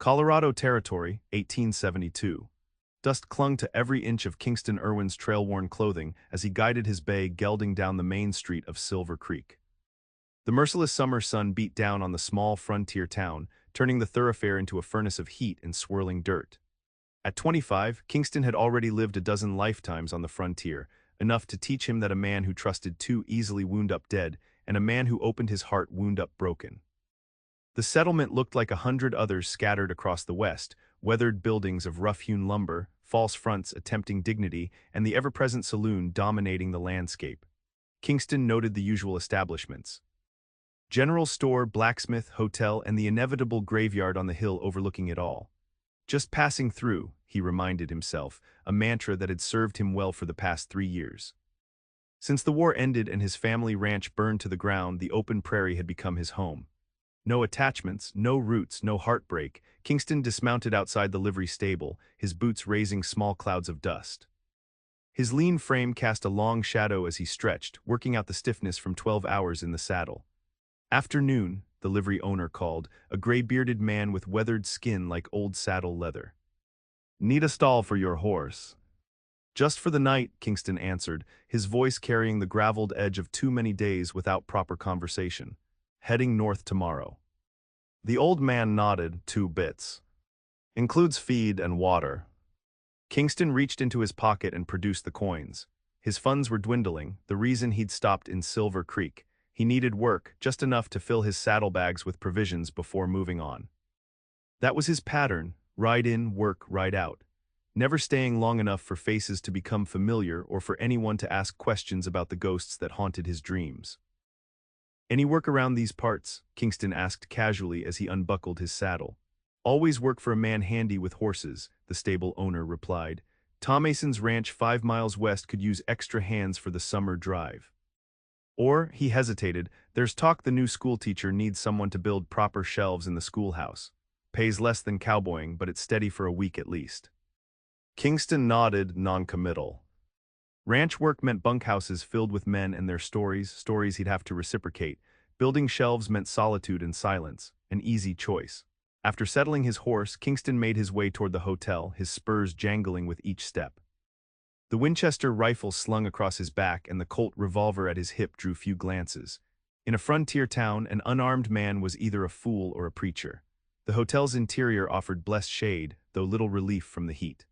Colorado Territory, 1872. Dust clung to every inch of Kingston Irwin's trail-worn clothing as he guided his bay gelding down the main street of Silver Creek. The merciless summer sun beat down on the small frontier town, turning the thoroughfare into a furnace of heat and swirling dirt. At 25, Kingston had already lived a dozen lifetimes on the frontier, enough to teach him that a man who trusted too easily wound up dead, and a man who opened his heart wound up broken. The settlement looked like 100 others scattered across the west, weathered buildings of rough-hewn lumber, false fronts attempting dignity, and the ever-present saloon dominating the landscape. Kingston noted the usual establishments: general store, blacksmith, hotel, and the inevitable graveyard on the hill overlooking it all. Just passing through, he reminded himself, a mantra that had served him well for the past 3 years. Since the war ended and his family ranch burned to the ground, the open prairie had become his home. No attachments, no roots, no heartbreak, Kingston dismounted outside the livery stable, his boots raising small clouds of dust. His lean frame cast a long shadow as he stretched, working out the stiffness from 12 hours in the saddle. "Afternoon," the livery owner called, a gray-bearded man with weathered skin like old saddle leather. "Need a stall for your horse?" "Just for the night," Kingston answered, his voice carrying the graveled edge of too many days without proper conversation. "Heading north tomorrow." The old man nodded. 2 bits. "Includes feed and water." Kingston reached into his pocket and produced the coins. His funds were dwindling, the reason he'd stopped in Silver Creek. He needed work, just enough to fill his saddlebags with provisions before moving on. That was his pattern: ride in, work, ride out. Never staying long enough for faces to become familiar or for anyone to ask questions about the ghosts that haunted his dreams. "Any work around these parts?" Kingston asked casually as he unbuckled his saddle. "Always work for a man handy with horses," the stable owner replied. "Tom Mason's ranch 5 miles west could use extra hands for the summer drive." Or, he hesitated, "there's talk the new schoolteacher needs someone to build proper shelves in the schoolhouse. Pays less than cowboying, but it's steady for a week at least." Kingston nodded, non-committal. Ranch work meant bunkhouses filled with men and their stories he'd have to reciprocate. Building shelves meant solitude and silence, an easy choice. After settling his horse, Kingston made his way toward the hotel, his spurs jangling with each step. The Winchester rifle slung across his back and the Colt revolver at his hip drew few glances. In a frontier town, an unarmed man was either a fool or a preacher. The hotel's interior offered blessed shade, though little relief from the heat.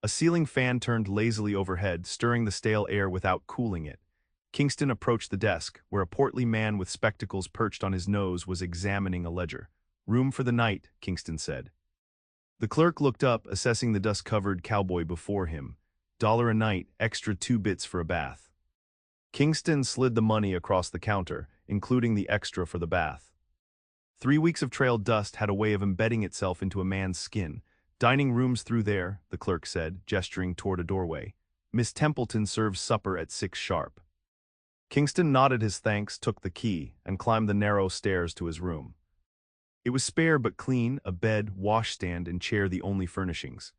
A ceiling fan turned lazily overhead, stirring the stale air without cooling it. Kingston approached the desk, where a portly man with spectacles perched on his nose was examining a ledger. "Room for the night," Kingston said. The clerk looked up, assessing the dust-covered cowboy before him. "$1 a night, extra 2 bits for a bath." Kingston slid the money across the counter, including the extra for the bath. 3 weeks of trail dust had a way of embedding itself into a man's skin. "Dining room's through there," the clerk said, gesturing toward a doorway. "Miss Templeton serves supper at 6 sharp." Kingston nodded his thanks, took the key, and climbed the narrow stairs to his room. It was spare but clean, a bed, washstand, and chair the only furnishings.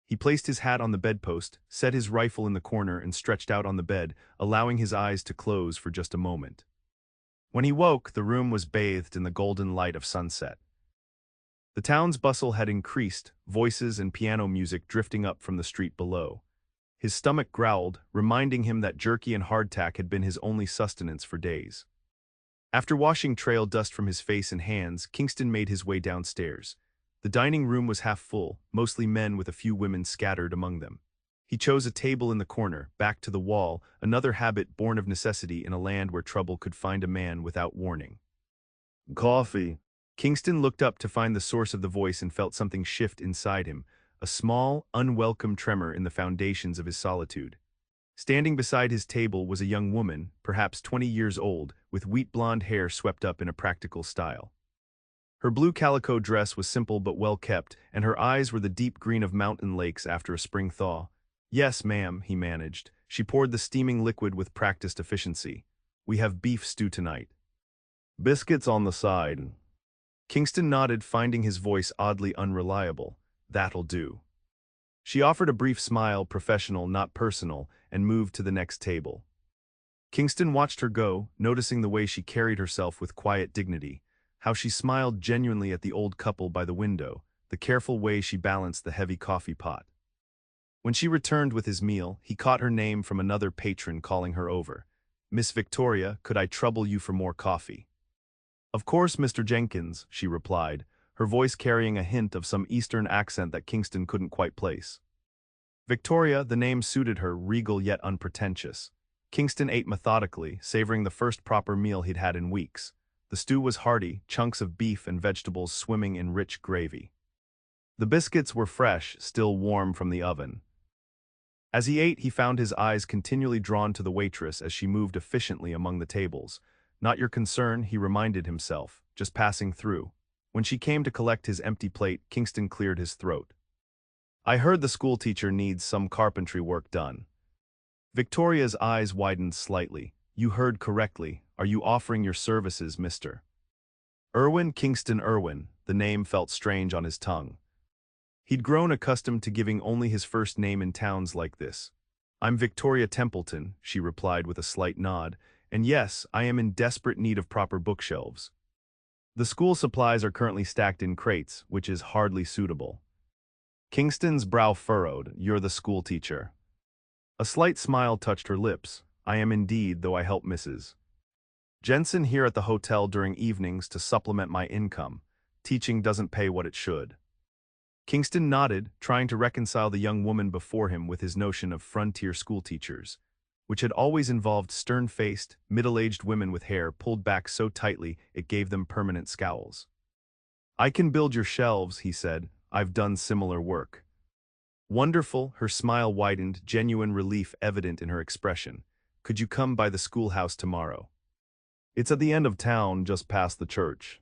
He placed his hat on the bedpost, set his rifle in the corner, and stretched out on the bed, allowing his eyes to close for just a moment. When he woke, the room was bathed in the golden light of sunset. The town's bustle had increased, voices and piano music drifting up from the street below. His stomach growled, reminding him that jerky and hardtack had been his only sustenance for days. After washing trail dust from his face and hands, Kingston made his way downstairs. The dining room was half full, mostly men with a few women scattered among them. He chose a table in the corner, back to the wall, another habit born of necessity in a land where trouble could find a man without warning. "Coffee." Kingston looked up to find the source of the voice and felt something shift inside him, a small, unwelcome tremor in the foundations of his solitude. Standing beside his table was a young woman, perhaps 20 years old, with wheat-blonde hair swept up in a practical style. Her blue calico dress was simple but well kept, and her eyes were the deep green of mountain lakes after a spring thaw. "Yes, ma'am," he managed. She poured the steaming liquid with practiced efficiency. "We have beef stew tonight." "Biscuits on the side." Kingston nodded, finding his voice oddly unreliable. "That'll do." She offered a brief smile, professional, not personal, and moved to the next table. Kingston watched her go, noticing the way she carried herself with quiet dignity, how she smiled genuinely at the old couple by the window, the careful way she balanced the heavy coffee pot. When she returned with his meal, he caught her name from another patron calling her over. "Miss Victoria, could I trouble you for more coffee?" "Of course, Mr. Jenkins," she replied, her voice carrying a hint of some Eastern accent that Kingston couldn't quite place. Victoria, the name suited her, regal yet unpretentious. Kingston ate methodically, savoring the first proper meal he'd had in weeks. The stew was hearty, chunks of beef and vegetables swimming in rich gravy. The biscuits were fresh, still warm from the oven. As he ate, he found his eyes continually drawn to the waitress as she moved efficiently among the tables. "Not your concern," he reminded himself, "just passing through." When she came to collect his empty plate, Kingston cleared his throat. "I heard the schoolteacher needs some carpentry work done." Victoria's eyes widened slightly. "You heard correctly. Are you offering your services, Mr. Irwin?" Kingston Irwin. The name felt strange on his tongue. He'd grown accustomed to giving only his first name in towns like this. "I'm Victoria Templeton," she replied with a slight nod, "and yes, I am in desperate need of proper bookshelves. The school supplies are currently stacked in crates, which is hardly suitable." Kingston's brow furrowed. "You're the schoolteacher." A slight smile touched her lips. "I am indeed, though I help Mrs. Jensen here at the hotel during evenings to supplement my income. Teaching doesn't pay what it should." Kingston nodded, trying to reconcile the young woman before him with his notion of frontier schoolteachers, which had always involved stern-faced, middle-aged women with hair pulled back so tightly it gave them permanent scowls. "I can build your shelves," he said. "I've done similar work." "Wonderful," her smile widened, genuine relief evident in her expression. "Could you come by the schoolhouse tomorrow?" "It's at the end of town, just past the church."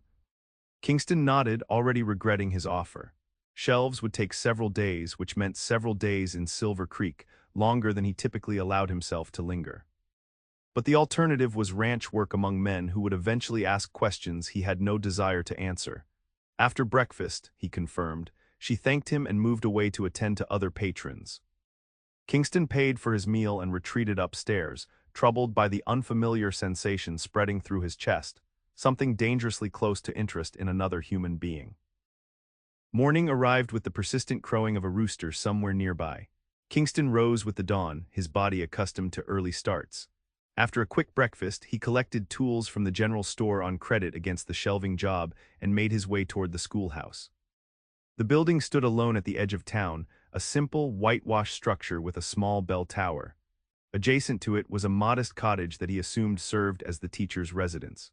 Kingston nodded, already regretting his offer. Shelves would take several days, which meant several days in Silver Creek, longer than he typically allowed himself to linger. But the alternative was ranch work among men who would eventually ask questions he had no desire to answer. After breakfast, he confirmed, she thanked him and moved away to attend to other patrons. Kingston paid for his meal and retreated upstairs, troubled by the unfamiliar sensation spreading through his chest, something dangerously close to interest in another human being. Morning arrived with the persistent crowing of a rooster somewhere nearby. Kingston rose with the dawn, his body accustomed to early starts. After a quick breakfast, he collected tools from the general store on credit against the shelving job and made his way toward the schoolhouse. The building stood alone at the edge of town, a simple, whitewashed structure with a small bell tower. Adjacent to it was a modest cottage that he assumed served as the teacher's residence.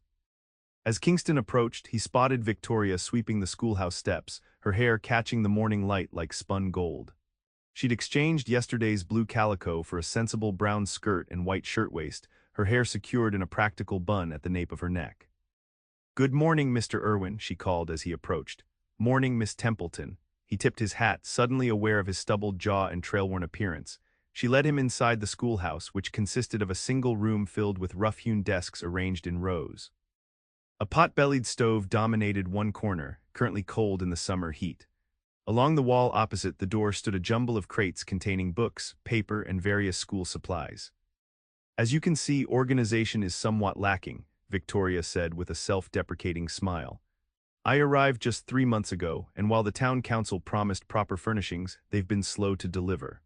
As Kingston approached, he spotted Victoria sweeping the schoolhouse steps, her hair catching the morning light like spun gold. She'd exchanged yesterday's blue calico for a sensible brown skirt and white shirtwaist, her hair secured in a practical bun at the nape of her neck. "Good morning, Mr. Irwin," she called as he approached. "Morning, Miss Templeton." He tipped his hat, suddenly aware of his stubbled jaw and trail-worn appearance. She led him inside the schoolhouse, which consisted of a single room filled with rough-hewn desks arranged in rows. A pot-bellied stove dominated one corner, currently cold in the summer heat. Along the wall opposite the door stood a jumble of crates containing books, paper, and various school supplies. "As you can see, organization is somewhat lacking," Victoria said with a self-deprecating smile. "I arrived just 3 months ago, and while the town council promised proper furnishings, they've been slow to deliver."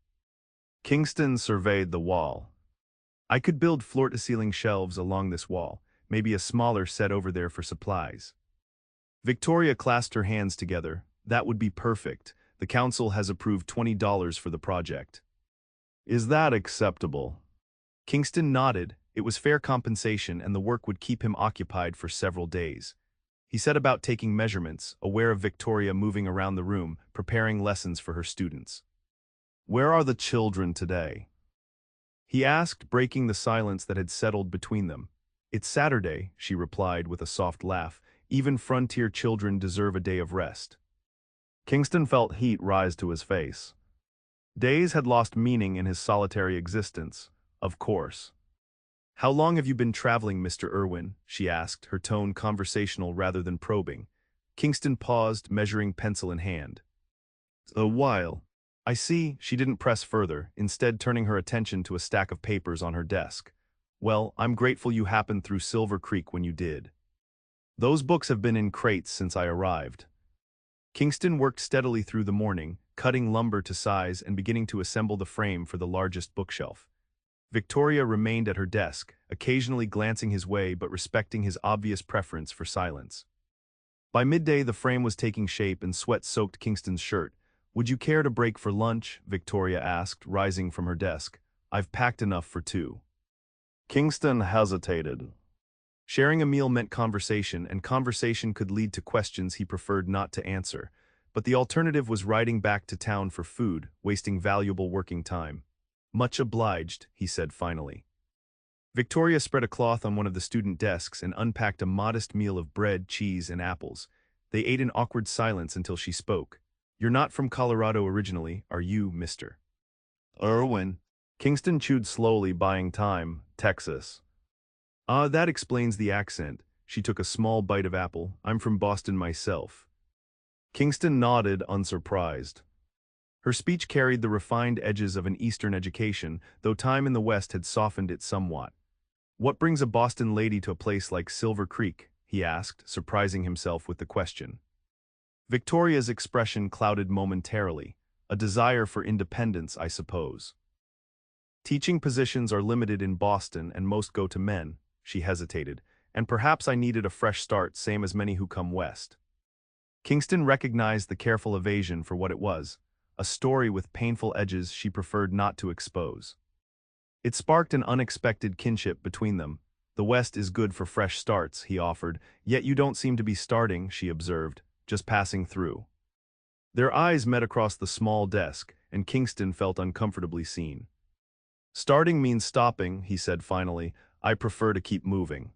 Kingston surveyed the wall. "I could build floor-to-ceiling shelves along this wall, maybe a smaller set over there for supplies." Victoria clasped her hands together. "That would be perfect. The council has approved $20 for the project." "Is that acceptable?" Kingston nodded. It was fair compensation and the work would keep him occupied for several days. He set about taking measurements, aware of Victoria moving around the room, preparing lessons for her students. "Where are the children today?" he asked, breaking the silence that had settled between them. "It's Saturday," she replied with a soft laugh. "Even frontier children deserve a day of rest." Kingston felt heat rise to his face. Days had lost meaning in his solitary existence, of course. "How long have you been traveling, Mr. Irwin?" she asked, her tone conversational rather than probing. Kingston paused, measuring pencil in hand. "A while." "I see." She didn't press further, instead turning her attention to a stack of papers on her desk. "Well, I'm grateful you happened through Silver Creek when you did. Those books have been in crates since I arrived." Kingston worked steadily through the morning, cutting lumber to size and beginning to assemble the frame for the largest bookshelf. Victoria remained at her desk, occasionally glancing his way but respecting his obvious preference for silence. By midday, the frame was taking shape and sweat soaked Kingston's shirt. "Would you care to break for lunch?" Victoria asked, rising from her desk. "I've packed enough for two." Kingston hesitated. Sharing a meal meant conversation, and conversation could lead to questions he preferred not to answer. But the alternative was riding back to town for food, wasting valuable working time. "Much obliged," he said finally. Victoria spread a cloth on one of the student desks and unpacked a modest meal of bread, cheese, and apples. They ate in awkward silence until she spoke. "You're not from Colorado originally, are you, Mr. Irwin?" Kingston chewed slowly, buying time. "Texas." "Ah, that explains the accent." She took a small bite of apple. "I'm from Boston myself." Kingston nodded, unsurprised. Her speech carried the refined edges of an Eastern education, though time in the West had softened it somewhat. "What brings a Boston lady to a place like Silver Creek?" he asked, surprising himself with the question. Victoria's expression clouded momentarily. "A desire for independence, I suppose." "Teaching positions are limited in Boston and most go to men," she hesitated, "and perhaps I needed a fresh start, same as many who come west." Kingston recognized the careful evasion for what it was, a story with painful edges she preferred not to expose. It sparked an unexpected kinship between them. "The West is good for fresh starts," he offered. "Yet you don't seem to be starting," she observed, "just passing through." Their eyes met across the small desk, and Kingston felt uncomfortably seen. "Starting means stopping," he said finally. "I prefer to keep moving."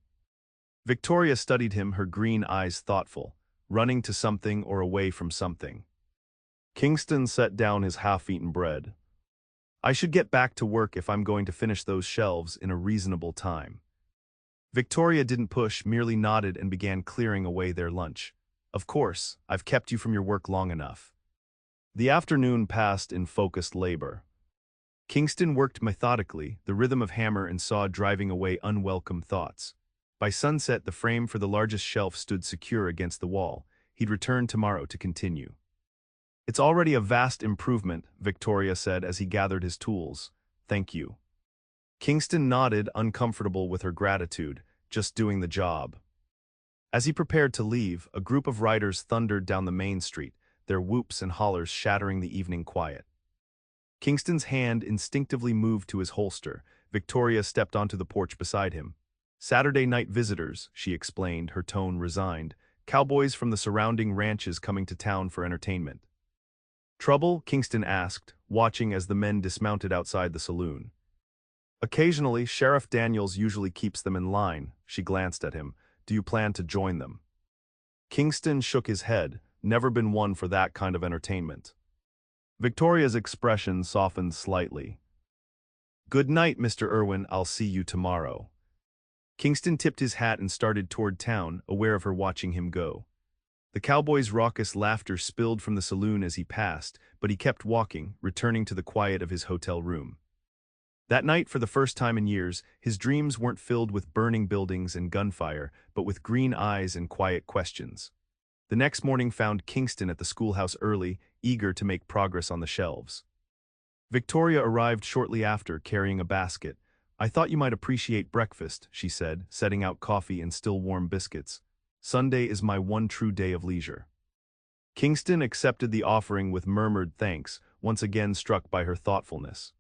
Victoria studied him, her green eyes thoughtful, running to something or away from something. Kingston set down his half-eaten bread. "I should get back to work if I'm going to finish those shelves in a reasonable time." Victoria didn't push, merely nodded and began clearing away their lunch. "Of course, I've kept you from your work long enough." The afternoon passed in focused labor. Kingston worked methodically, the rhythm of hammer and saw driving away unwelcome thoughts. By sunset, the frame for the largest shelf stood secure against the wall. He'd return tomorrow to continue. "It's already a vast improvement," Victoria said as he gathered his tools. "Thank you." Kingston nodded, uncomfortable with her gratitude, just doing the job. As he prepared to leave, a group of riders thundered down the main street, their whoops and hollers shattering the evening quiet. Kingston's hand instinctively moved to his holster. Victoria stepped onto the porch beside him. "Saturday night visitors," she explained, her tone resigned. "Cowboys from the surrounding ranches coming to town for entertainment." "Trouble?" Kingston asked, watching as the men dismounted outside the saloon. "Occasionally, Sheriff Daniels usually keeps them in line." She glanced at him. "Do you plan to join them?" Kingston shook his head. "Never been one for that kind of entertainment." Victoria's expression softened slightly. "Good night, Mr. Irwin. I'll see you tomorrow." Kingston tipped his hat and started toward town, aware of her watching him go. The cowboy's raucous laughter spilled from the saloon as he passed, but he kept walking, returning to the quiet of his hotel room. That night, for the first time in years, his dreams weren't filled with burning buildings and gunfire, but with green eyes and quiet questions. The next morning found Kingston at the schoolhouse early, eager to make progress on the shelves. Victoria arrived shortly after, carrying a basket. "I thought you might appreciate breakfast," she said, setting out coffee and still warm biscuits. "Sunday is my one true day of leisure." Kingston accepted the offering with murmured thanks, once again struck by her thoughtfulness.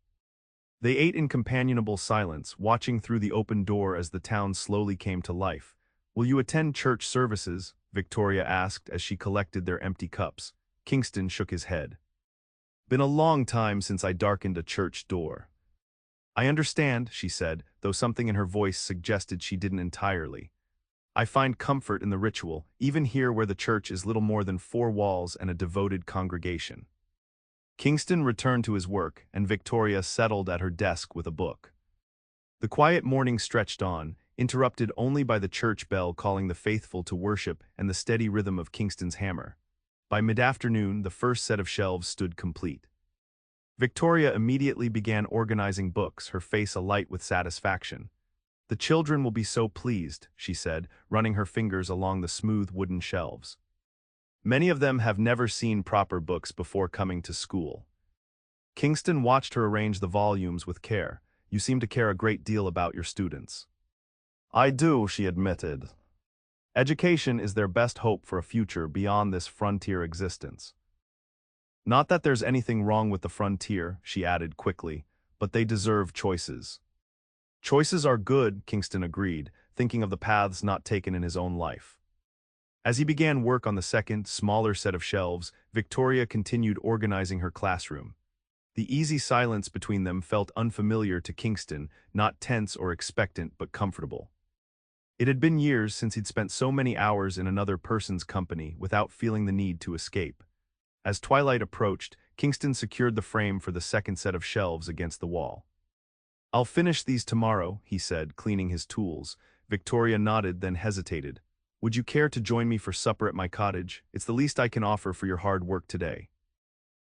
They ate in companionable silence, watching through the open door as the town slowly came to life. "Will you attend church services?" Victoria asked as she collected their empty cups. Kingston shook his head. "Been a long time since I darkened a church door." "I understand," she said, though something in her voice suggested she didn't entirely. "I find comfort in the ritual, even here where the church is little more than four walls and a devoted congregation." Kingston returned to his work, and Victoria settled at her desk with a book. The quiet morning stretched on, interrupted only by the church bell calling the faithful to worship and the steady rhythm of Kingston's hammer. By mid-afternoon, the first set of shelves stood complete. Victoria immediately began organizing books, her face alight with satisfaction. "The children will be so pleased," she said, running her fingers along the smooth wooden shelves. Many of them have never seen proper books before coming to school. Kingston watched her arrange the volumes with care. You seem to care a great deal about your students. I do, she admitted. Education is their best hope for a future beyond this frontier existence. Not that there's anything wrong with the frontier, she added quickly, but they deserve choices. Choices are good, Kingston agreed, thinking of the paths not taken in his own life. As he began work on the second, smaller set of shelves, Victoria continued organizing her classroom. The easy silence between them felt unfamiliar to Kingston, not tense or expectant but comfortable. It had been years since he'd spent so many hours in another person's company without feeling the need to escape. As twilight approached, Kingston secured the frame for the second set of shelves against the wall. I'll finish these tomorrow, he said, cleaning his tools. Victoria nodded, then hesitated. Would you care to join me for supper at my cottage? It's the least I can offer for your hard work today.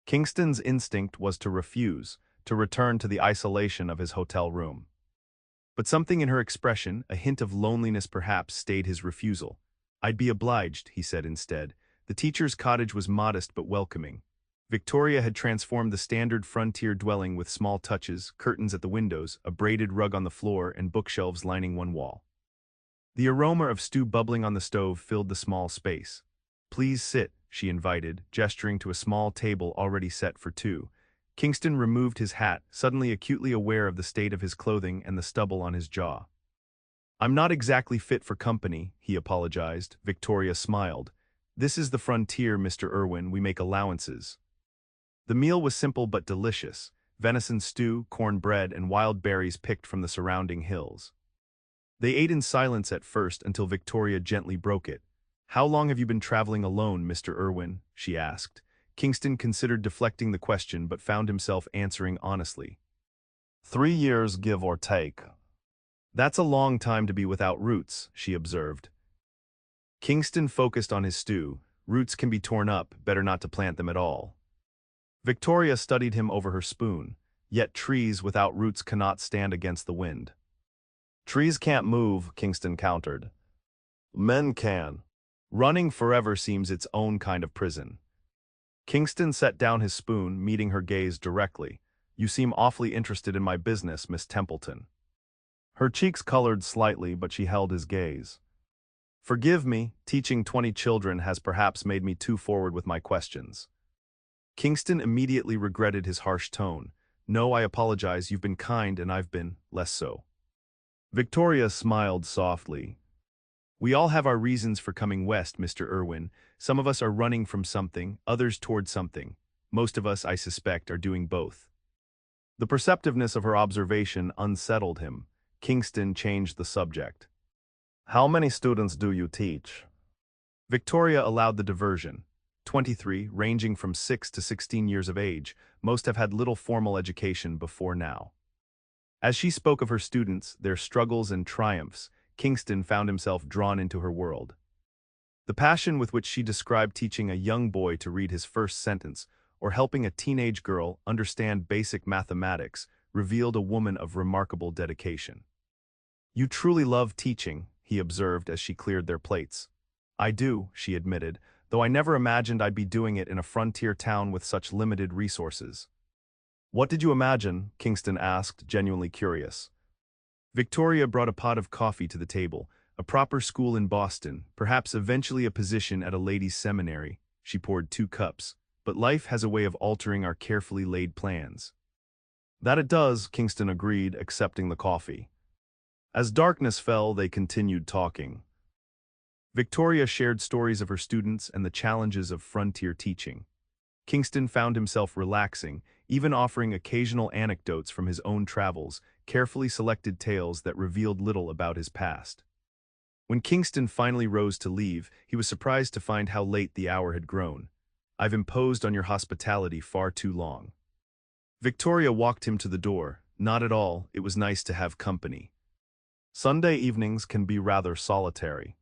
Kingston's instinct was to refuse, to return to the isolation of his hotel room. But something in her expression, a hint of loneliness perhaps, stayed his refusal. I'd be obliged, he said instead. The teacher's cottage was modest but welcoming. Victoria had transformed the standard frontier dwelling with small touches, curtains at the windows, a braided rug on the floor, and bookshelves lining one wall. The aroma of stew bubbling on the stove filled the small space. Please sit, she invited, gesturing to a small table already set for two. Kingston removed his hat, suddenly acutely aware of the state of his clothing and the stubble on his jaw. I'm not exactly fit for company, he apologized. Victoria smiled. This is the frontier, Mr. Irwin, we make allowances. The meal was simple but delicious. Venison stew, cornbread, and wild berries picked from the surrounding hills. They ate in silence at first until Victoria gently broke it. How long have you been traveling alone, Mr. Irwin? She asked. Kingston considered deflecting the question but found himself answering honestly. 3 years, give or take. That's a long time to be without roots, she observed. Kingston focused on his stew. Roots can be torn up, better not to plant them at all. Victoria studied him over her spoon. Yet trees without roots cannot stand against the wind. Trees can't move, Kingston countered. Men can. Running forever seems its own kind of prison. Kingston set down his spoon, meeting her gaze directly. You seem awfully interested in my business, Miss Templeton. Her cheeks colored slightly, but she held his gaze. Forgive me, teaching 20 children has perhaps made me too forward with my questions. Kingston immediately regretted his harsh tone. No, I apologize, you've been kind and I've been less so. Victoria smiled softly. We all have our reasons for coming west, Mr. Irwin. Some of us are running from something, others toward something. Most of us, I suspect, are doing both. The perceptiveness of her observation unsettled him. Kingston changed the subject. How many students do you teach? Victoria allowed the diversion. 23, ranging from 6 to 16 years of age. Most have had little formal education before now. As she spoke of her students, their struggles and triumphs, Kingston found himself drawn into her world. The passion with which she described teaching a young boy to read his first sentence, or helping a teenage girl understand basic mathematics, revealed a woman of remarkable dedication. You truly love teaching, he observed as she cleared their plates. I do, she admitted, though I never imagined I'd be doing it in a frontier town with such limited resources. What did you imagine? Kingston asked, genuinely curious. Victoria brought a pot of coffee to the table. A proper school in Boston, perhaps eventually a position at a ladies' seminary. She poured 2 cups. But life has a way of altering our carefully laid plans. That it does, Kingston agreed, accepting the coffee. As darkness fell, they continued talking. Victoria shared stories of her students and the challenges of frontier teaching. Kingston found himself relaxing, even offering occasional anecdotes from his own travels, carefully selected tales that revealed little about his past. When Kingston finally rose to leave, he was surprised to find how late the hour had grown. I've imposed on your hospitality far too long. Victoria walked him to the door. Not at all, it was nice to have company. Sunday evenings can be rather solitary.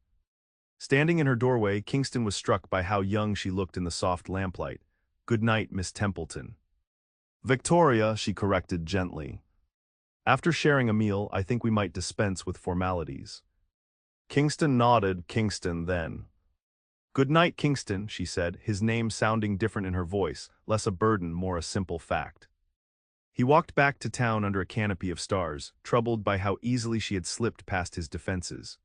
Standing in her doorway, Kingston was struck by how young she looked in the soft lamplight. Good night, Miss Templeton. Victoria, she corrected gently. After sharing a meal, I think we might dispense with formalities. Kingston nodded. Kingston then. Good night, Kingston, she said, his name sounding different in her voice, less a burden, more a simple fact. He walked back to town under a canopy of stars, troubled by how easily she had slipped past his defenses.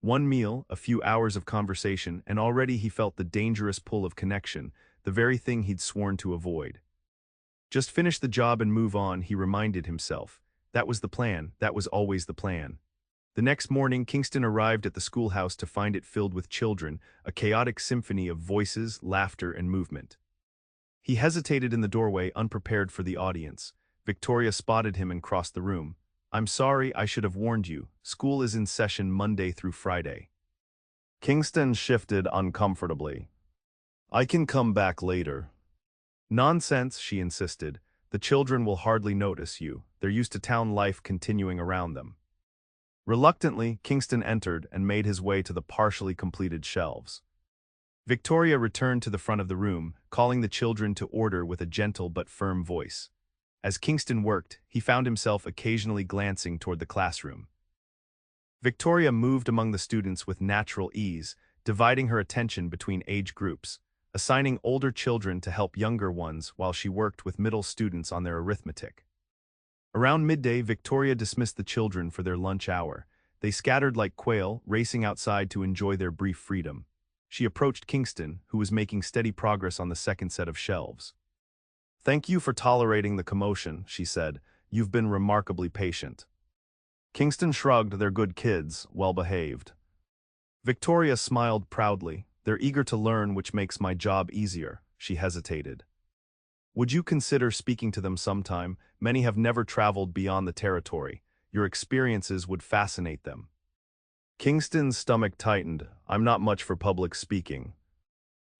One meal, a few hours of conversation, and already he felt the dangerous pull of connection, the very thing he'd sworn to avoid. Just finish the job and move on, he reminded himself. That was the plan, that was always the plan. The next morning, Kingston arrived at the schoolhouse to find it filled with children, a chaotic symphony of voices, laughter, and movement. He hesitated in the doorway, unprepared for the audience. Victoria spotted him and crossed the room. "I'm sorry, I should have warned you. School is in session Monday through Friday." Kingston shifted uncomfortably. "I can come back later." "Nonsense," she insisted. "The children will hardly notice you. They're used to town life continuing around them." Reluctantly, Kingston entered and made his way to the partially completed shelves. Victoria returned to the front of the room, calling the children to order with a gentle but firm voice. As Kingston worked, he found himself occasionally glancing toward the classroom. Victoria moved among the students with natural ease, dividing her attention between age groups, assigning older children to help younger ones while she worked with middle students on their arithmetic. Around midday, Victoria dismissed the children for their lunch hour. They scattered like quail, racing outside to enjoy their brief freedom. She approached Kingston, who was making steady progress on the second set of shelves. "Thank you for tolerating the commotion," she said. "You've been remarkably patient." Kingston shrugged. "They're good kids, well-behaved." Victoria smiled proudly. "They're eager to learn, which makes my job easier." She hesitated. "Would you consider speaking to them sometime? Many have never traveled beyond the territory. Your experiences would fascinate them." Kingston's stomach tightened. "I'm not much for public speaking."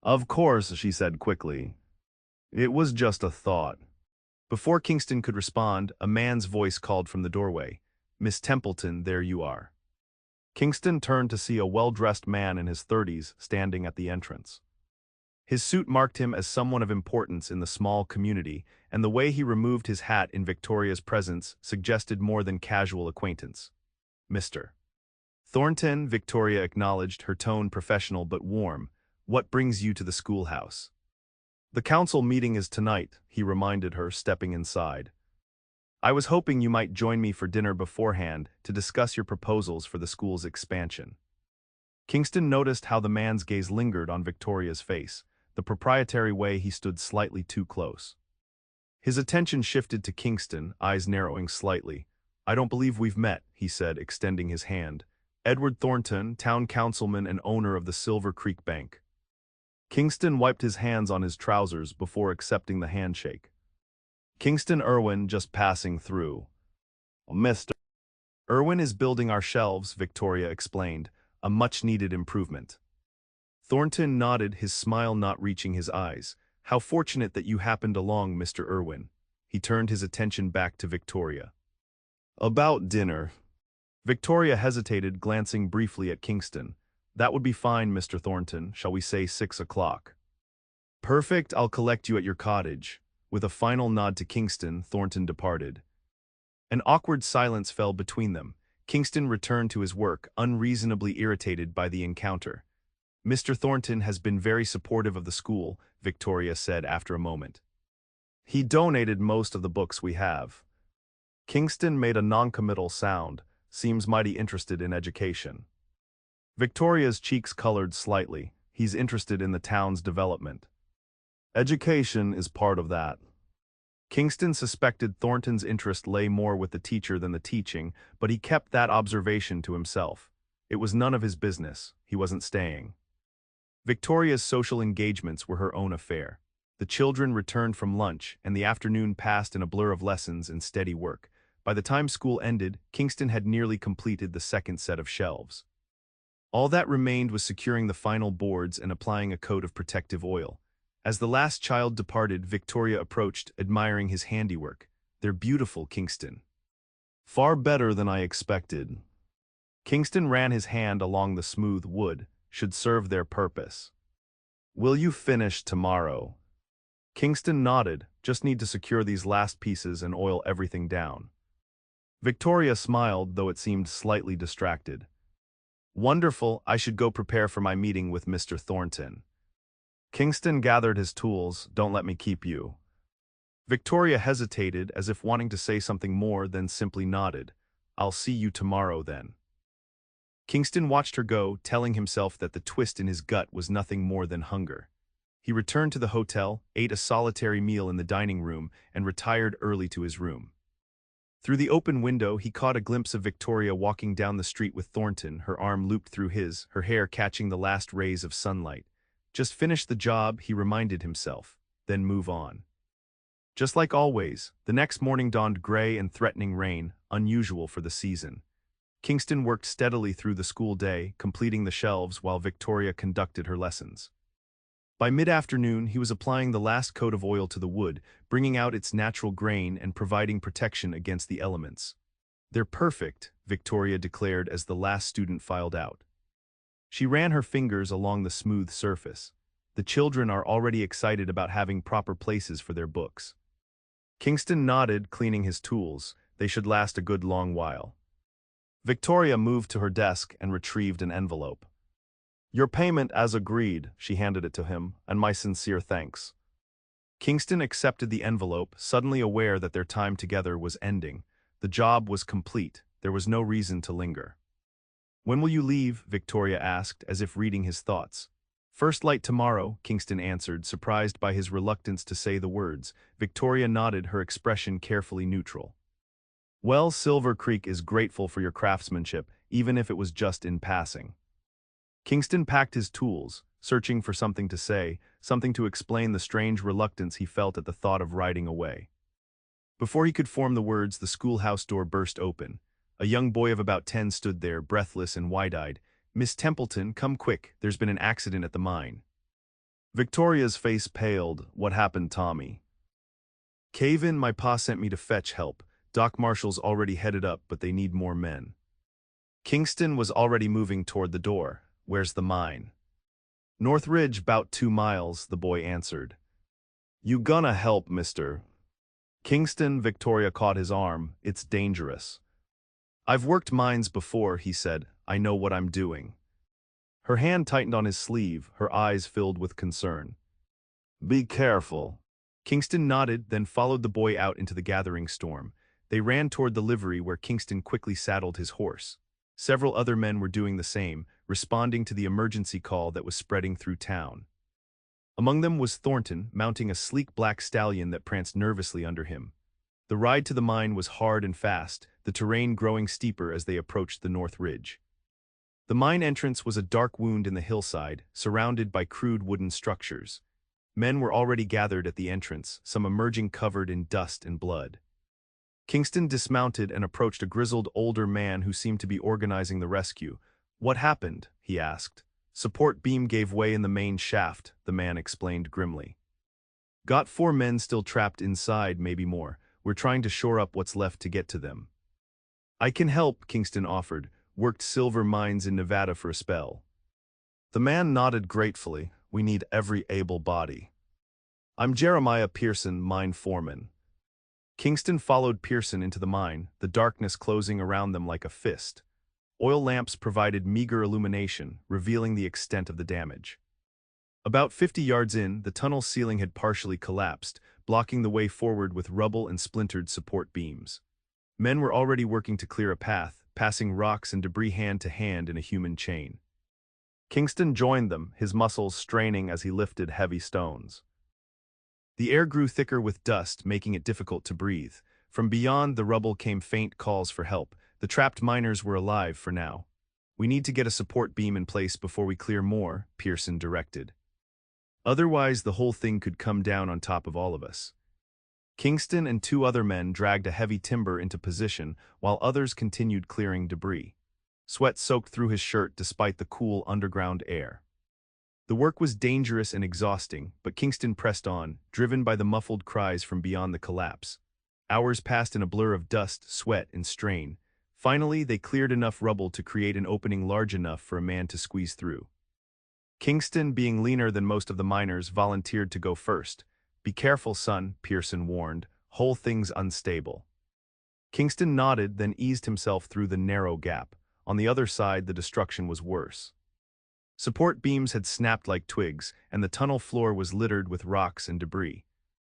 "Of course," she said quickly. "It was just a thought." Before Kingston could respond, a man's voice called from the doorway. "Miss Templeton, there you are." Kingston turned to see a well-dressed man in his 30s standing at the entrance. His suit marked him as someone of importance in the small community, and the way he removed his hat in Victoria's presence suggested more than casual acquaintance. "Mr. Thornton," Victoria acknowledged, her tone professional but warm. "What brings you to the schoolhouse?" "The council meeting is tonight," he reminded her, stepping inside. "I was hoping you might join me for dinner beforehand to discuss your proposals for the school's expansion." Kingston noticed how the man's gaze lingered on Victoria's face, the proprietary way he stood slightly too close. His attention shifted to Kingston, eyes narrowing slightly. "I don't believe we've met," he said, extending his hand. "Edward Thornton, town councilman and owner of the Silver Creek Bank." Kingston wiped his hands on his trousers before accepting the handshake. "Kingston Irwin, just passing through." "Mr. Irwin is building our shelves," Victoria explained, "a much-needed improvement." Thornton nodded, his smile not reaching his eyes. "How fortunate that you happened along, Mr. Irwin." He turned his attention back to Victoria. "About dinner." Victoria hesitated, glancing briefly at Kingston. "That would be fine, Mr. Thornton. Shall we say 6 o'clock?" "Perfect, I'll collect you at your cottage." With a final nod to Kingston, Thornton departed. An awkward silence fell between them. Kingston returned to his work, unreasonably irritated by the encounter. "Mr. Thornton has been very supportive of the school," Victoria said after a moment. "He donated most of the books we have." Kingston made a noncommittal sound. "Seems mighty interested in education." Victoria's cheeks colored slightly. "He's interested in the town's development." "Education is part of that." Kingston suspected Thornton's interest lay more with the teacher than the teaching, but he kept that observation to himself. It was none of his business. He wasn't staying. Victoria's social engagements were her own affair. The children returned from lunch, and the afternoon passed in a blur of lessons and steady work. By the time school ended, Kingston had nearly completed the second set of shelves. All that remained was securing the final boards and applying a coat of protective oil. As the last child departed, Victoria approached, admiring his handiwork. "They're beautiful, Kingston." "Far better than I expected." Kingston ran his hand along the smooth wood. "Should serve their purpose." "Will you finish tomorrow?" Kingston nodded. "Just need to secure these last pieces and oil everything down." Victoria smiled, though it seemed slightly distracted. Wonderful, I should go prepare for my meeting with Mr. Thornton. Kingston gathered his tools. Don't let me keep you. Victoria hesitated, as if wanting to say something more, then simply nodded. I'll see you tomorrow then. Kingston watched her go, telling himself that the twist in his gut was nothing more than hunger. He returned to the hotel, ate a solitary meal in the dining room, and retired early to his room. Through the open window, he caught a glimpse of Victoria walking down the street with Thornton, her arm looped through his, her hair catching the last rays of sunlight. Just finish the job, he reminded himself, then move on. Just like always, the next morning dawned gray and threatening rain, unusual for the season. Kingston worked steadily through the school day, completing the shelves while Victoria conducted her lessons. By mid-afternoon, he was applying the last coat of oil to the wood, bringing out its natural grain and providing protection against the elements. They're perfect, Victoria declared as the last student filed out. She ran her fingers along the smooth surface. The children are already excited about having proper places for their books. Kingston nodded, cleaning his tools. They should last a good long while. Victoria moved to her desk and retrieved an envelope. Your payment as agreed, she handed it to him, and my sincere thanks. Kingston accepted the envelope, suddenly aware that their time together was ending. The job was complete. There was no reason to linger. When will you leave? Victoria asked, as if reading his thoughts. First light tomorrow, Kingston answered, surprised by his reluctance to say the words. Victoria nodded, her expression carefully neutral. Well, Silver Creek is grateful for your craftsmanship, even if it was just in passing. Kingston packed his tools, searching for something to say, something to explain the strange reluctance he felt at the thought of riding away. Before he could form the words, the schoolhouse door burst open. A young boy of about 10 stood there, breathless and wide-eyed. Miss Templeton, come quick, there's been an accident at the mine. Victoria's face paled. What happened, Tommy? Cave in, my pa sent me to fetch help. Doc Marshall's already headed up, but they need more men. Kingston was already moving toward the door. Where's the mine? North Ridge, 'bout 2 miles, the boy answered. You gonna help, mister? Kingston, Victoria caught his arm. It's dangerous. I've worked mines before, he said. I know what I'm doing. Her hand tightened on his sleeve, her eyes filled with concern. Be careful. Kingston nodded, then followed the boy out into the gathering storm. They ran toward the livery where Kingston quickly saddled his horse. Several other men were doing the same, responding to the emergency call that was spreading through town. Among them was Thornton, mounting a sleek black stallion that pranced nervously under him. The ride to the mine was hard and fast, the terrain growing steeper as they approached the North Ridge. The mine entrance was a dark wound in the hillside, surrounded by crude wooden structures. Men were already gathered at the entrance, some emerging covered in dust and blood. Kingston dismounted and approached a grizzled older man who seemed to be organizing the rescue. What happened? He asked. Support beam gave way in the main shaft, the man explained grimly. Got 4 men still trapped inside, maybe more. We're trying to shore up what's left to get to them. I can help, Kingston offered. Worked silver mines in Nevada for a spell. The man nodded gratefully. We need every able body. I'm Jeremiah Pearson, mine foreman. Kingston followed Pearson into the mine, the darkness closing around them like a fist. Oil lamps provided meager illumination, revealing the extent of the damage. About 50 yards in, the tunnel ceiling had partially collapsed, blocking the way forward with rubble and splintered support beams. Men were already working to clear a path, passing rocks and debris hand to hand in a human chain. Kingston joined them, his muscles straining as he lifted heavy stones. The air grew thicker with dust, making it difficult to breathe. From beyond the rubble came faint calls for help. The trapped miners were alive for now. We need to get a support beam in place before we clear more, Pearson directed. Otherwise, the whole thing could come down on top of all of us. Kingston and 2 other men dragged a heavy timber into position while others continued clearing debris. Sweat soaked through his shirt despite the cool underground air. The work was dangerous and exhausting, but Kingston pressed on, driven by the muffled cries from beyond the collapse. Hours passed in a blur of dust, sweat, and strain. Finally, they cleared enough rubble to create an opening large enough for a man to squeeze through. Kingston, being leaner than most of the miners, volunteered to go first. Be careful, son, Pearson warned. Whole thing's unstable. Kingston nodded, then eased himself through the narrow gap. On the other side, the destruction was worse. Support beams had snapped like twigs, and the tunnel floor was littered with rocks and debris.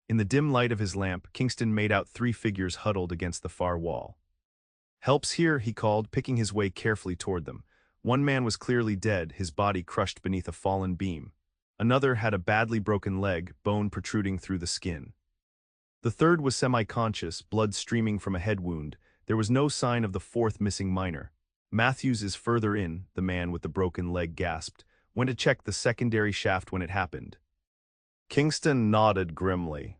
In the dim light of his lamp, Kingston made out 3 figures huddled against the far wall. "Help's here," he called, picking his way carefully toward them. One man was clearly dead, his body crushed beneath a fallen beam. Another had a badly broken leg, bone protruding through the skin. The third was semi-conscious, blood streaming from a head wound. There was no sign of the 4th missing miner. "Matthews is further in," the man with the broken leg gasped. "Went to check the secondary shaft when it happened." Kingston nodded grimly.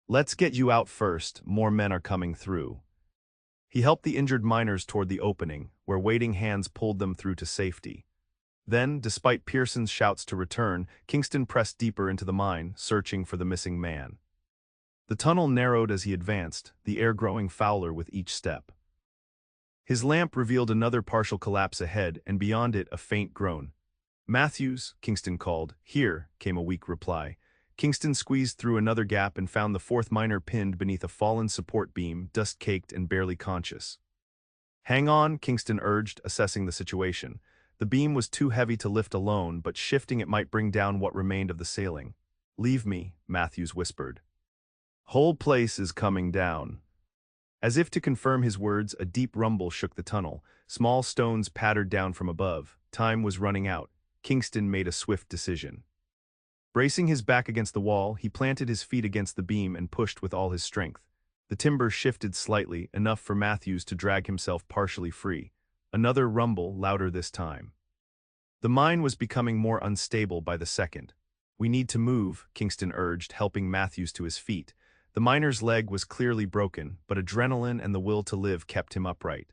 "Let's get you out first, more men are coming through." He helped the injured miners toward the opening, where waiting hands pulled them through to safety. Then, despite Pearson's shouts to return, Kingston pressed deeper into the mine, searching for the missing man. The tunnel narrowed as he advanced, the air growing fouler with each step. His lamp revealed another partial collapse ahead, and beyond it a faint groan. "Matthews," Kingston called. "Here," came a weak reply. Kingston squeezed through another gap and found the 4th miner pinned beneath a fallen support beam, dust-caked and barely conscious. "Hang on," Kingston urged, assessing the situation. The beam was too heavy to lift alone, but shifting it might bring down what remained of the ceiling. "Leave me," Matthews whispered. "Whole place is coming down." As if to confirm his words, a deep rumble shook the tunnel. Small stones pattered down from above. Time was running out. Kingston made a swift decision. Bracing his back against the wall, he planted his feet against the beam and pushed with all his strength. The timber shifted slightly, enough for Matthews to drag himself partially free. Another rumble, louder this time. The mine was becoming more unstable by the second. "We need to move," Kingston urged, helping Matthews to his feet. The miner's leg was clearly broken, but adrenaline and the will to live kept him upright.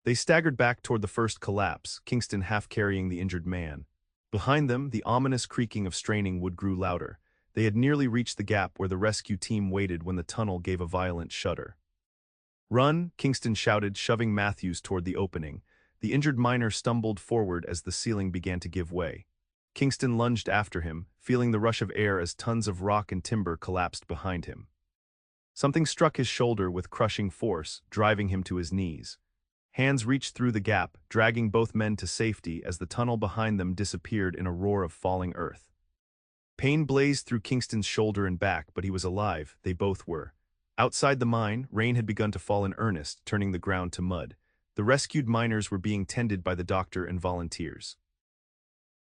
They staggered back toward the first collapse, Kingston half carrying the injured man. Behind them, the ominous creaking of straining wood grew louder. They had nearly reached the gap where the rescue team waited when the tunnel gave a violent shudder. "Run," Kingston shouted, shoving Matthews toward the opening. The injured miner stumbled forward as the ceiling began to give way. Kingston lunged after him, feeling the rush of air as tons of rock and timber collapsed behind him. Something struck his shoulder with crushing force, driving him to his knees. Hands reached through the gap, dragging both men to safety as the tunnel behind them disappeared in a roar of falling earth. Pain blazed through Kingston's shoulder and back, but he was alive, they both were. Outside the mine, rain had begun to fall in earnest, turning the ground to mud. The rescued miners were being tended by the doctor and volunteers.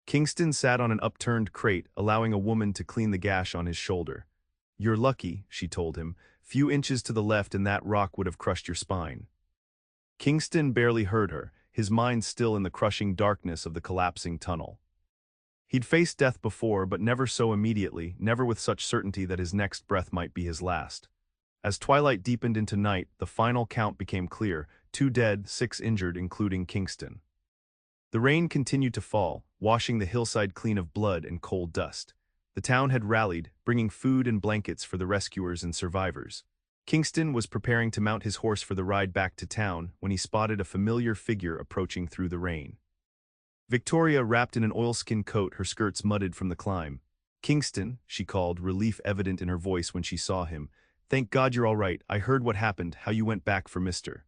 Kingston sat on an upturned crate, allowing a woman to clean the gash on his shoulder. "You're lucky," she told him. "Few inches to the left and that rock would have crushed your spine." Kingston barely heard her, his mind still in the crushing darkness of the collapsing tunnel. He'd faced death before, but never so immediately, never with such certainty that his next breath might be his last. As twilight deepened into night, the final count became clear: 2 dead, 6 injured, including Kingston. The rain continued to fall, washing the hillside clean of blood and cold dust. The town had rallied, bringing food and blankets for the rescuers and survivors. Kingston was preparing to mount his horse for the ride back to town when he spotted a familiar figure approaching through the rain. Victoria, wrapped in an oilskin coat, her skirts mudded from the climb. "Kingston," she called, relief evident in her voice when she saw him. "Thank God you're all right. I heard what happened, how you went back for Mr.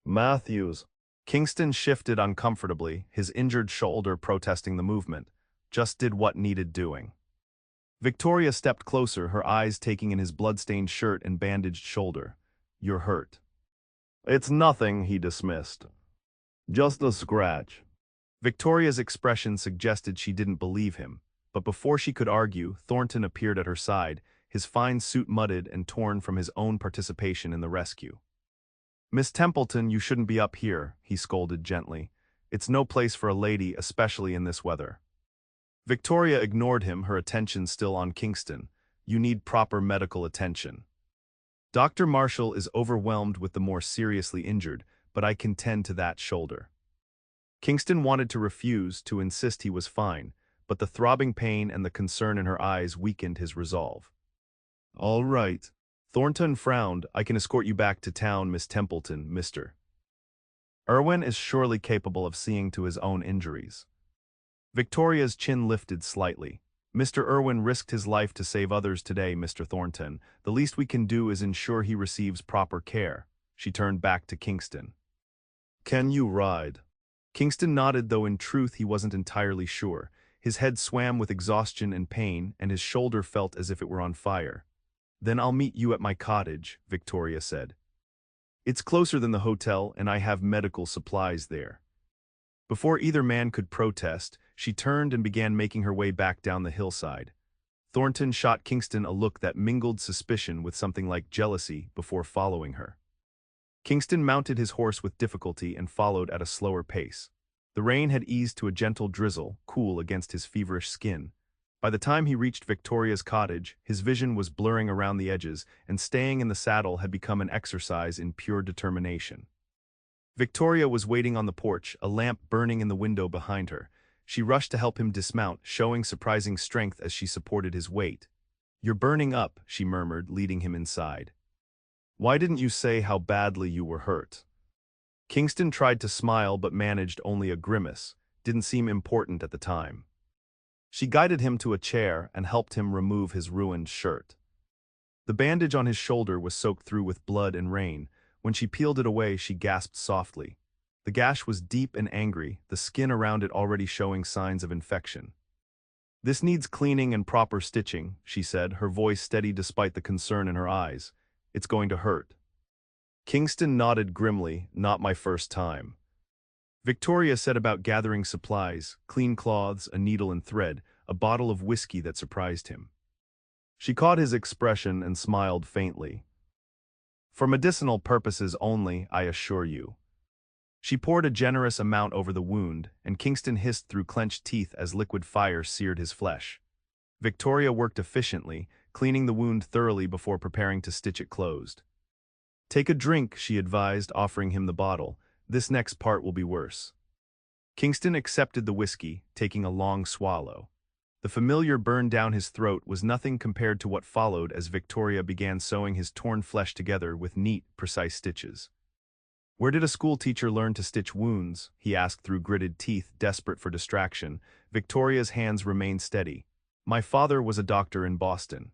Matthews." Kingston shifted uncomfortably, his injured shoulder protesting the movement. "Just did what needed doing." Victoria stepped closer, her eyes taking in his blood-stained shirt and bandaged shoulder. "You're hurt." "It's nothing," he dismissed. "Just a scratch." Victoria's expression suggested she didn't believe him, but before she could argue, Thornton appeared at her side, his fine suit mudded and torn from his own participation in the rescue. "Miss Templeton, you shouldn't be up here," he scolded gently. "It's no place for a lady, especially in this weather." Victoria ignored him, her attention still on Kingston. "You need proper medical attention. Dr. Marshall is overwhelmed with the more seriously injured, but I can tend to that shoulder." Kingston wanted to refuse, to insist he was fine, but the throbbing pain and the concern in her eyes weakened his resolve. "All right." Thornton frowned. "I can escort you back to town, Miss Templeton, Mr. Irwin is surely capable of seeing to his own injuries." Victoria's chin lifted slightly. "Mr. Irwin risked his life to save others today, Mr. Thornton. The least we can do is ensure he receives proper care." She turned back to Kingston. Can you ride? Kingston nodded, though in truth he wasn't entirely sure. His head swam with exhaustion and pain, and his shoulder felt as if it were on fire. Then I'll meet you at my cottage, Victoria said. It's closer than the hotel, and I have medical supplies there. Before either man could protest, she turned and began making her way back down the hillside. Thornton shot Kingston a look that mingled suspicion with something like jealousy before following her. Kingston mounted his horse with difficulty and followed at a slower pace. The rain had eased to a gentle drizzle, cool against his feverish skin. By the time he reached Victoria's cottage, his vision was blurring around the edges, and staying in the saddle had become an exercise in pure determination. Victoria was waiting on the porch, a lamp burning in the window behind her. She rushed to help him dismount, showing surprising strength as she supported his weight. "You're burning up," she murmured, leading him inside. "Why didn't you say how badly you were hurt?" Kingston tried to smile but managed only a grimace. Didn't seem important at the time. She guided him to a chair and helped him remove his ruined shirt. The bandage on his shoulder was soaked through with blood and rain. When she peeled it away, she gasped softly. The gash was deep and angry, the skin around it already showing signs of infection. "This needs cleaning and proper stitching," she said, her voice steady despite the concern in her eyes. "It's going to hurt." Kingston nodded grimly. "Not my first time." Victoria set about gathering supplies, clean cloths, a needle and thread, a bottle of whiskey that surprised him. She caught his expression and smiled faintly. "For medicinal purposes only, I assure you." She poured a generous amount over the wound, and Kingston hissed through clenched teeth as liquid fire seared his flesh. Victoria worked efficiently, cleaning the wound thoroughly before preparing to stitch it closed. "Take a drink," she advised, offering him the bottle. "This next part will be worse." Kingston accepted the whiskey, taking a long swallow. The familiar burn down his throat was nothing compared to what followed as Victoria began sewing his torn flesh together with neat, precise stitches. "Where did a schoolteacher learn to stitch wounds?" he asked through gritted teeth, desperate for distraction. Victoria's hands remained steady. "My father was a doctor in Boston.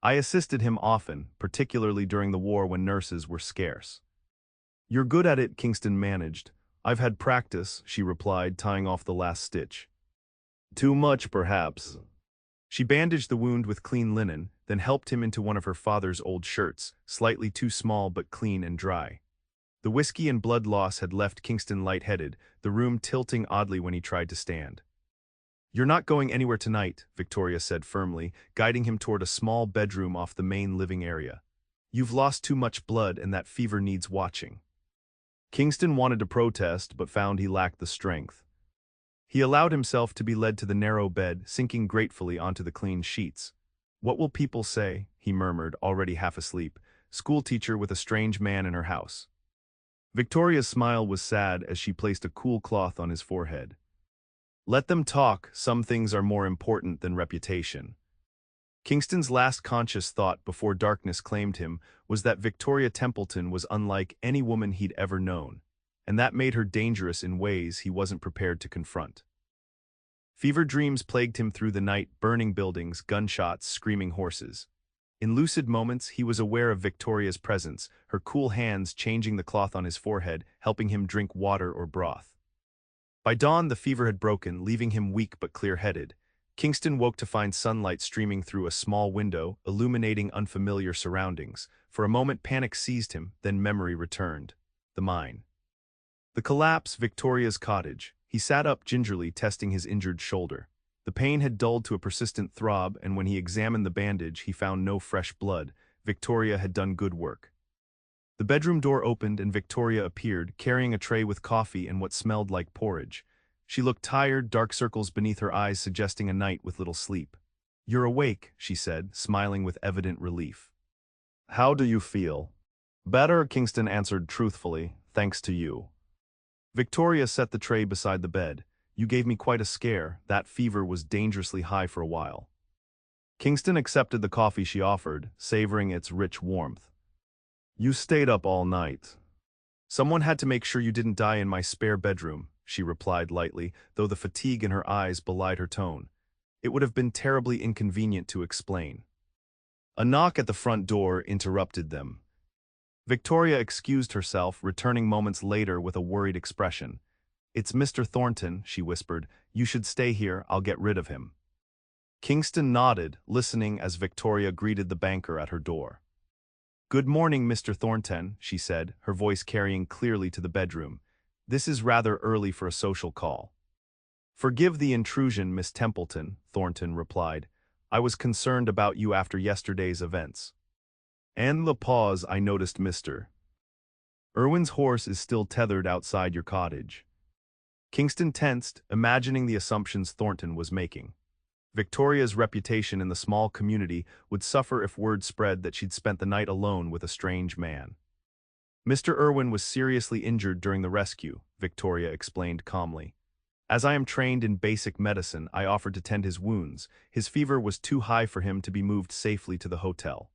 I assisted him often, particularly during the war when nurses were scarce." "You're good at it," Kingston managed. "I've had practice," she replied, tying off the last stitch. "Too much, perhaps." She bandaged the wound with clean linen, then helped him into one of her father's old shirts, slightly too small but clean and dry. The whiskey and blood loss had left Kingston lightheaded, the room tilting oddly when he tried to stand. "You're not going anywhere tonight," Victoria said firmly, guiding him toward a small bedroom off the main living area. "You've lost too much blood and that fever needs watching." Kingston wanted to protest but found he lacked the strength. He allowed himself to be led to the narrow bed, sinking gratefully onto the clean sheets. "What will people say?" he murmured, already half asleep. "Schoolteacher with a strange man in her house." Victoria's smile was sad as she placed a cool cloth on his forehead. "Let them talk, some things are more important than reputation." Kingston's last conscious thought before darkness claimed him was that Victoria Templeton was unlike any woman he'd ever known, and that made her dangerous in ways he wasn't prepared to confront. Fever dreams plagued him through the night, burning buildings, gunshots, screaming horses. In lucid moments, he was aware of Victoria's presence, her cool hands changing the cloth on his forehead, helping him drink water or broth. By dawn, the fever had broken, leaving him weak but clear-headed. Kingston woke to find sunlight streaming through a small window, illuminating unfamiliar surroundings. For a moment, panic seized him, then memory returned. The mine. The collapse, Victoria's cottage. He sat up gingerly, testing his injured shoulder. The pain had dulled to a persistent throb, and when he examined the bandage, he found no fresh blood. Victoria had done good work. The bedroom door opened and Victoria appeared, carrying a tray with coffee and what smelled like porridge. She looked tired, dark circles beneath her eyes suggesting a night with little sleep. "You're awake," she said, smiling with evident relief. "How do you feel?" "Better," Kingston answered truthfully, "thanks to you." Victoria set the tray beside the bed. "You gave me quite a scare. That fever was dangerously high for a while." Kingston accepted the coffee she offered, savoring its rich warmth. "You stayed up all night." "Someone had to make sure you didn't die in my spare bedroom," she replied lightly, though the fatigue in her eyes belied her tone. It would have been terribly inconvenient to explain. A knock at the front door interrupted them. Victoria excused herself, returning moments later with a worried expression. "It's Mr. Thornton," she whispered. "You should stay here, I'll get rid of him." Kingston nodded, listening as Victoria greeted the banker at her door. "Good morning, Mr. Thornton," she said, her voice carrying clearly to the bedroom. "This is rather early for a social call." "Forgive the intrusion, Miss Templeton," Thornton replied. "I was concerned about you after yesterday's events." "And the pause, I noticed, Mr. Irwin's horse is still tethered outside your cottage." Kingston tensed, imagining the assumptions Thornton was making. Victoria's reputation in the small community would suffer if word spread that she'd spent the night alone with a strange man. "Mr. Irwin was seriously injured during the rescue," Victoria explained calmly. "As I am trained in basic medicine, I offered to tend his wounds. His fever was too high for him to be moved safely to the hotel."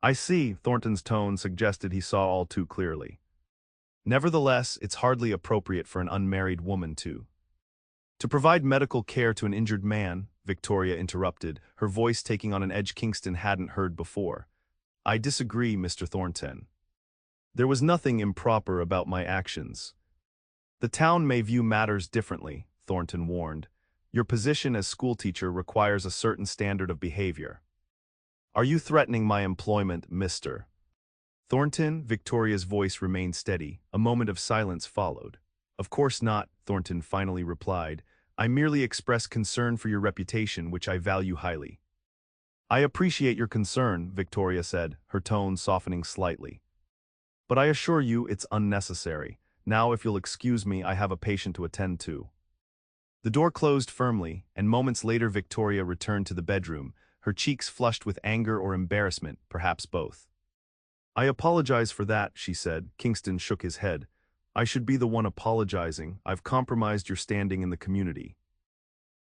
"I see," Thornton's tone suggested he saw all too clearly. "Nevertheless, it's hardly appropriate for an unmarried woman to provide medical care to an injured man," Victoria interrupted, her voice taking on an edge Kingston hadn't heard before. "I disagree, Mr. Thornton. There was nothing improper about my actions." "The town may view matters differently," Thornton warned. "Your position as schoolteacher requires a certain standard of behavior." "Are you threatening my employment, Mr. Thornton?" Victoria's voice remained steady. A moment of silence followed. "Of course not," Thornton finally replied. "I merely express concern for your reputation, which I value highly." "I appreciate your concern," Victoria said, her tone softening slightly. "But I assure you it's unnecessary. Now, if you'll excuse me, I have a patient to attend to." The door closed firmly, and moments later Victoria returned to the bedroom, her cheeks flushed with anger or embarrassment, perhaps both. "I apologize for that," she said. Kingston shook his head. "I should be the one apologizing. I've compromised your standing in the community."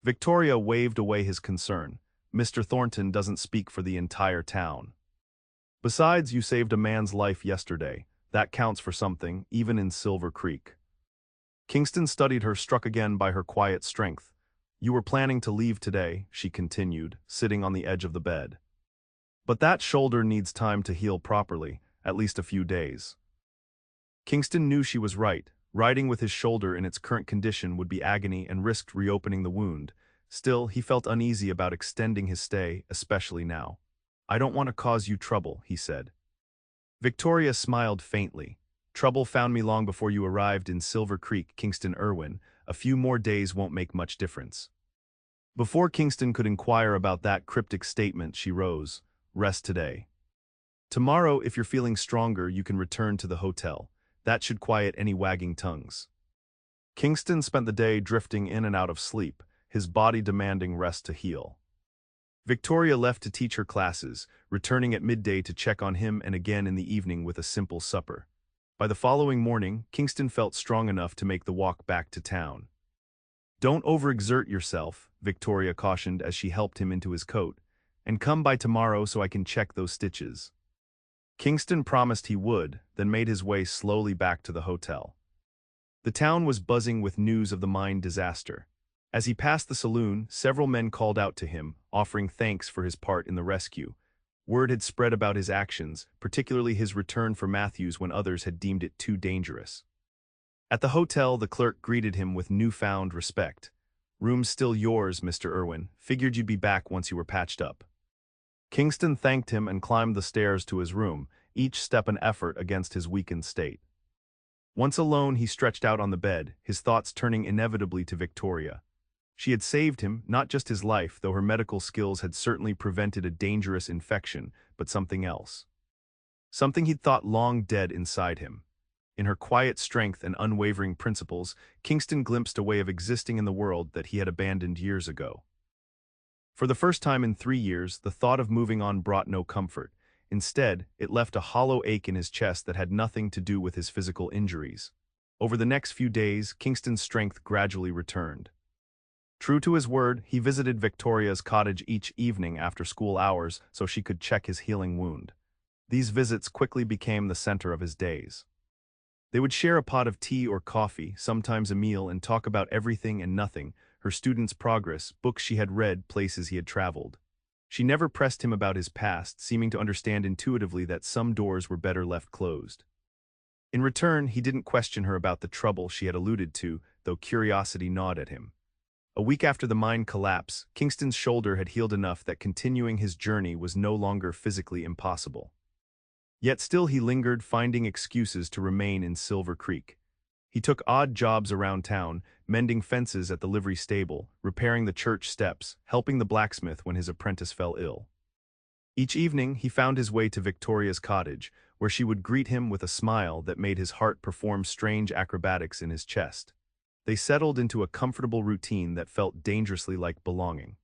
Victoria waved away his concern. "Mr. Thornton doesn't speak for the entire town. Besides, you saved a man's life yesterday. That counts for something, even in Silver Creek." Kingston studied her, struck again by her quiet strength. "You were planning to leave today," she continued, sitting on the edge of the bed. "But that shoulder needs time to heal properly, at least a few days." Kingston knew she was right. Riding with his shoulder in its current condition would be agony and risked reopening the wound. Still, he felt uneasy about extending his stay, especially now. "I don't want to cause you trouble," he said. Victoria smiled faintly. "Trouble found me long before you arrived in Silver Creek, Kingston Irwin. A few more days won't make much difference." Before Kingston could inquire about that cryptic statement, she rose. "Rest today. Tomorrow, if you're feeling stronger, you can return to the hotel. That should quiet any wagging tongues." Kingston spent the day drifting in and out of sleep, his body demanding rest to heal. Victoria left to teach her classes, returning at midday to check on him and again in the evening with a simple supper. By the following morning, Kingston felt strong enough to make the walk back to town. "Don't overexert yourself," Victoria cautioned as she helped him into his coat. "And come by tomorrow so I can check those stitches." Kingston promised he would, then made his way slowly back to the hotel. The town was buzzing with news of the mine disaster. As he passed the saloon, several men called out to him, offering thanks for his part in the rescue. Word had spread about his actions, particularly his return for Matthews when others had deemed it too dangerous. At the hotel, the clerk greeted him with newfound respect. "Room's still yours, Mr. Irwin. Figured you'd be back once you were patched up." Kingston thanked him and climbed the stairs to his room, each step an effort against his weakened state. Once alone, he stretched out on the bed, his thoughts turning inevitably to Victoria. She had saved him, not just his life, though her medical skills had certainly prevented a dangerous infection, but something else. Something he'd thought long dead inside him. In her quiet strength and unwavering principles, Kingston glimpsed a way of existing in the world that he had abandoned years ago. For the first time in 3 years, the thought of moving on brought no comfort. Instead, it left a hollow ache in his chest that had nothing to do with his physical injuries. Over the next few days, Kingston's strength gradually returned. True to his word, he visited Victoria's cottage each evening after school hours so she could check his healing wound. These visits quickly became the center of his days. They would share a pot of tea or coffee, sometimes a meal, and talk about everything and nothing, her students' progress, books she had read, places he had traveled. She never pressed him about his past, seeming to understand intuitively that some doors were better left closed. In return, he didn't question her about the trouble she had alluded to, though curiosity gnawed at him. A week after the mine collapse, Kingston's shoulder had healed enough that continuing his journey was no longer physically impossible. Yet still he lingered, finding excuses to remain in Silver Creek. He took odd jobs around town, mending fences at the livery stable, repairing the church steps, helping the blacksmith when his apprentice fell ill. Each evening, he found his way to Victoria's cottage, where she would greet him with a smile that made his heart perform strange acrobatics in his chest. They settled into a comfortable routine that felt dangerously like belonging.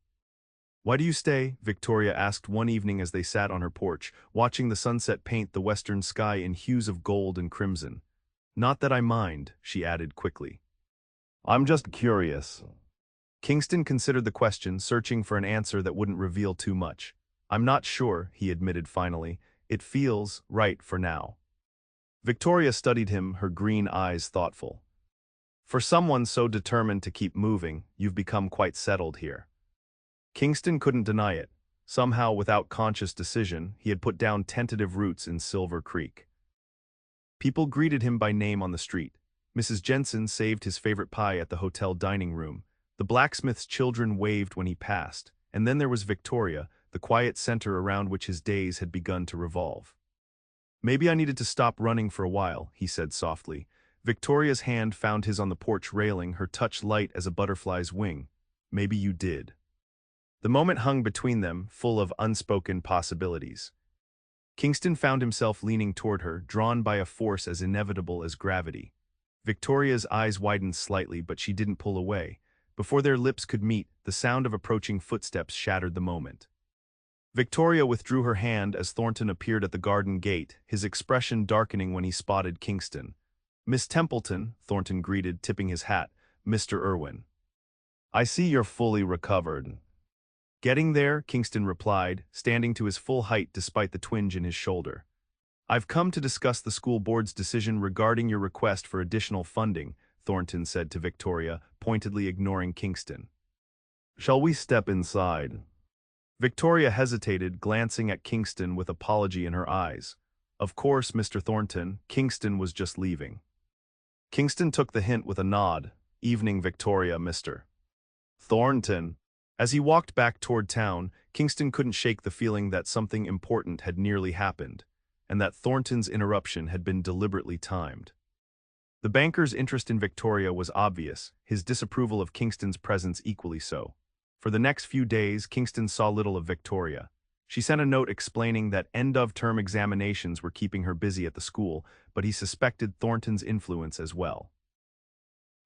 "Why do you stay?" Victoria asked one evening as they sat on her porch, watching the sunset paint the western sky in hues of gold and crimson. "Not that I mind," she added quickly. "I'm just curious." Kingston considered the question, searching for an answer that wouldn't reveal too much. "I'm not sure," he admitted finally. "It feels right for now." Victoria studied him, her green eyes thoughtful. "For someone so determined to keep moving, you've become quite settled here." Kingston couldn't deny it. Somehow, without conscious decision, he had put down tentative roots in Silver Creek. People greeted him by name on the street. Mrs. Jensen saved his favorite pie at the hotel dining room. The blacksmith's children waved when he passed. And then there was Victoria, the quiet center around which his days had begun to revolve. "Maybe I needed to stop running for a while," he said softly. Victoria's hand found his on the porch railing, her touch light as a butterfly's wing. "Maybe you did." The moment hung between them, full of unspoken possibilities. Kingston found himself leaning toward her, drawn by a force as inevitable as gravity. Victoria's eyes widened slightly, but she didn't pull away. Before their lips could meet, the sound of approaching footsteps shattered the moment. Victoria withdrew her hand as Thornton appeared at the garden gate, his expression darkening when he spotted Kingston. "Miss Templeton," Thornton greeted, tipping his hat. "Mr. Irwin." "I see you're fully recovered." "Getting there," Kingston replied, standing to his full height despite the twinge in his shoulder. "I've come to discuss the school board's decision regarding your request for additional funding," Thornton said to Victoria, pointedly ignoring Kingston. "Shall we step inside?" Victoria hesitated, glancing at Kingston with apology in her eyes. "Of course, Mr. Thornton, Kingston was just leaving." Kingston took the hint with a nod. "Evening, Victoria, Mr. Thornton." As he walked back toward town, Kingston couldn't shake the feeling that something important had nearly happened, and that Thornton's interruption had been deliberately timed. The banker's interest in Victoria was obvious, his disapproval of Kingston's presence equally so. For the next few days, Kingston saw little of Victoria. She sent a note explaining that end-of-term examinations were keeping her busy at the school, but he suspected Thornton's influence as well.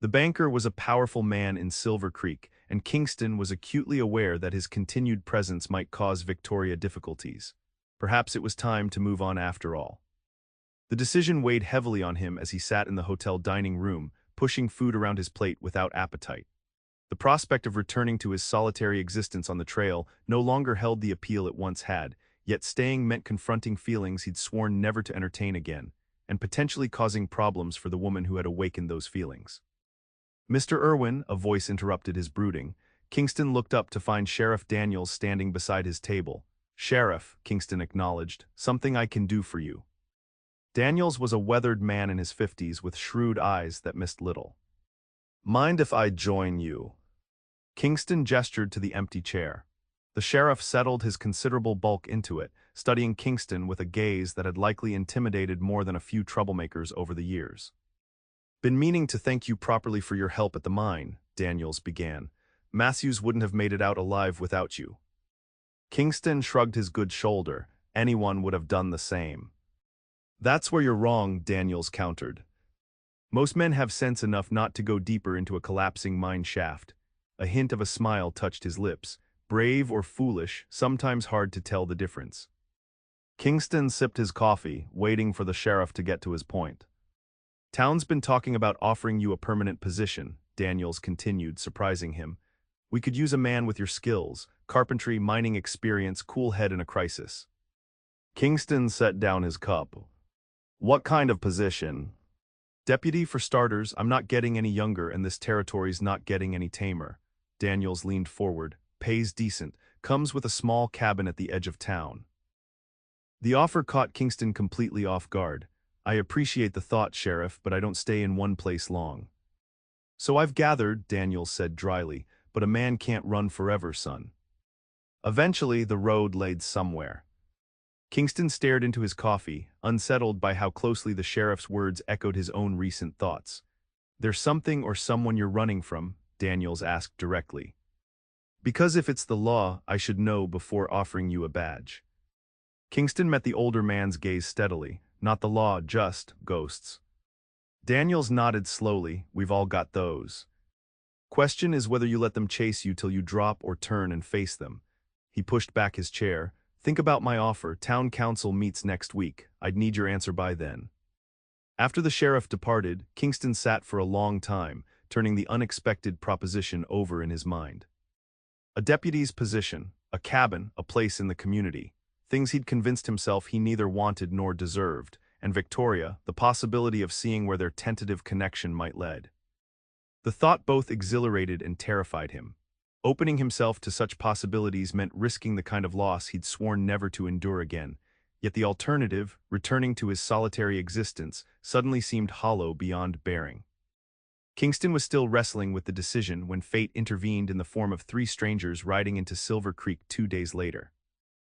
The banker was a powerful man in Silver Creek, and Kingston was acutely aware that his continued presence might cause Victoria difficulties. Perhaps it was time to move on after all. The decision weighed heavily on him as he sat in the hotel dining room, pushing food around his plate without appetite. The prospect of returning to his solitary existence on the trail no longer held the appeal it once had, yet staying meant confronting feelings he'd sworn never to entertain again, and potentially causing problems for the woman who had awakened those feelings. "Mr. Irwin," a voice interrupted his brooding. Kingston looked up to find Sheriff Daniels standing beside his table. "Sheriff," Kingston acknowledged, "something I can do for you." Daniels was a weathered man in his 50s with shrewd eyes that missed little. "Mind if I join you?" Kingston gestured to the empty chair. The sheriff settled his considerable bulk into it, studying Kingston with a gaze that had likely intimidated more than a few troublemakers over the years. "Been meaning to thank you properly for your help at the mine," Daniels began. "Matthews wouldn't have made it out alive without you." Kingston shrugged his good shoulder. "Anyone would have done the same." "That's where you're wrong," Daniels countered. "Most men have sense enough not to go deeper into a collapsing mine shaft." A hint of a smile touched his lips. Brave or foolish, sometimes hard to tell the difference. Kingston sipped his coffee, waiting for the sheriff to get to his point. "Town's been talking about offering you a permanent position," Daniels continued, surprising him. "We could use a man with your skills, carpentry, mining experience, cool head in a crisis." Kingston set down his cup. "What kind of position?" "Deputy for starters. I'm not getting any younger and this territory's not getting any tamer." Daniels leaned forward. "Pays decent. comes with a small cabin at the edge of town. The offer caught Kingston completely off guard. I appreciate the thought, Sheriff, but I don't stay in one place long. So I've gathered, Daniels said dryly, but a man can't run forever, son. Eventually, the road led somewhere. Kingston stared into his coffee, unsettled by how closely the sheriff's words echoed his own recent thoughts. There's something or someone you're running from, Daniels asked directly. Because if it's the law, I should know before offering you a badge. Kingston met the older man's gaze steadily. Not the law, just ghosts. Daniels nodded slowly. We've all got those. Question is whether you let them chase you till you drop or turn and face them. He pushed back his chair. Think about my offer. Town council meets next week. I'd need your answer by then. After the sheriff departed, Kingston sat for a long time, turning the unexpected proposition over in his mind. A deputy's position, a cabin, a place in the community. Things he'd convinced himself he neither wanted nor deserved, and Victoria, the possibility of seeing where their tentative connection might lead. The thought both exhilarated and terrified him. Opening himself to such possibilities meant risking the kind of loss he'd sworn never to endure again, yet the alternative, returning to his solitary existence, suddenly seemed hollow beyond bearing. Kingston was still wrestling with the decision when fate intervened in the form of 3 strangers riding into Silver Creek 2 days later.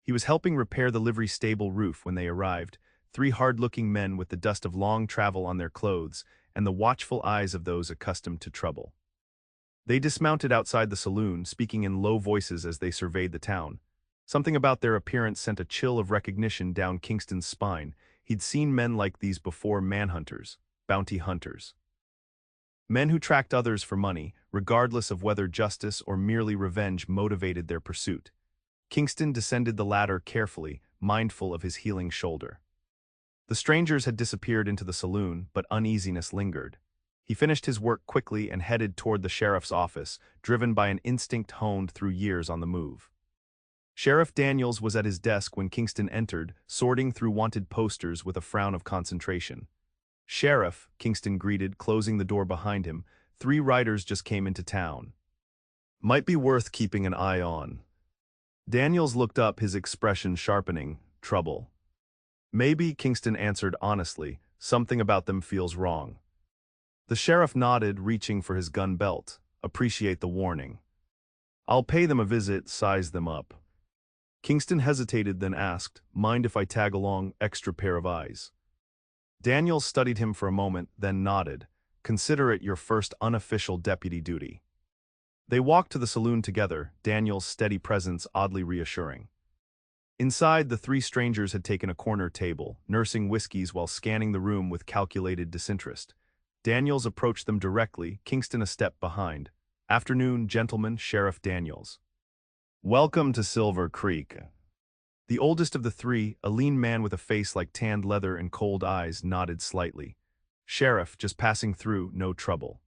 He was helping repair the livery stable roof when they arrived, 3 hard-looking men with the dust of long travel on their clothes and the watchful eyes of those accustomed to trouble. They dismounted outside the saloon, speaking in low voices as they surveyed the town. Something about their appearance sent a chill of recognition down Kingston's spine. He'd seen men like these before: manhunters, bounty hunters. Men who tracked others for money, regardless of whether justice or merely revenge motivated their pursuit. Kingston descended the ladder carefully, mindful of his healing shoulder. The strangers had disappeared into the saloon, but uneasiness lingered. He finished his work quickly and headed toward the sheriff's office, driven by an instinct honed through years on the move. Sheriff Daniels was at his desk when Kingston entered, sorting through wanted posters with a frown of concentration. Sheriff, Kingston greeted, closing the door behind him. 3 riders just came into town. Might be worth keeping an eye on. Daniels looked up, his expression sharpening. Trouble. Maybe, Kingston answered honestly. Something about them feels wrong. The sheriff nodded, reaching for his gun belt. Appreciate the warning. I'll pay them a visit, size them up. Kingston hesitated, then asked, mind if I tag along, extra pair of eyes? Daniels studied him for a moment, then nodded. Consider it your first unofficial deputy duty. They walked to the saloon together, Daniels' steady presence oddly reassuring. Inside, the 3 strangers had taken a corner table, nursing whiskeys while scanning the room with calculated disinterest. Daniels approached them directly, Kingston a step behind. Afternoon, gentlemen, Sheriff Daniels. Welcome to Silver Creek. The oldest of the 3, a lean man with a face like tanned leather and cold eyes, nodded slightly. Sheriff, just passing through, no trouble.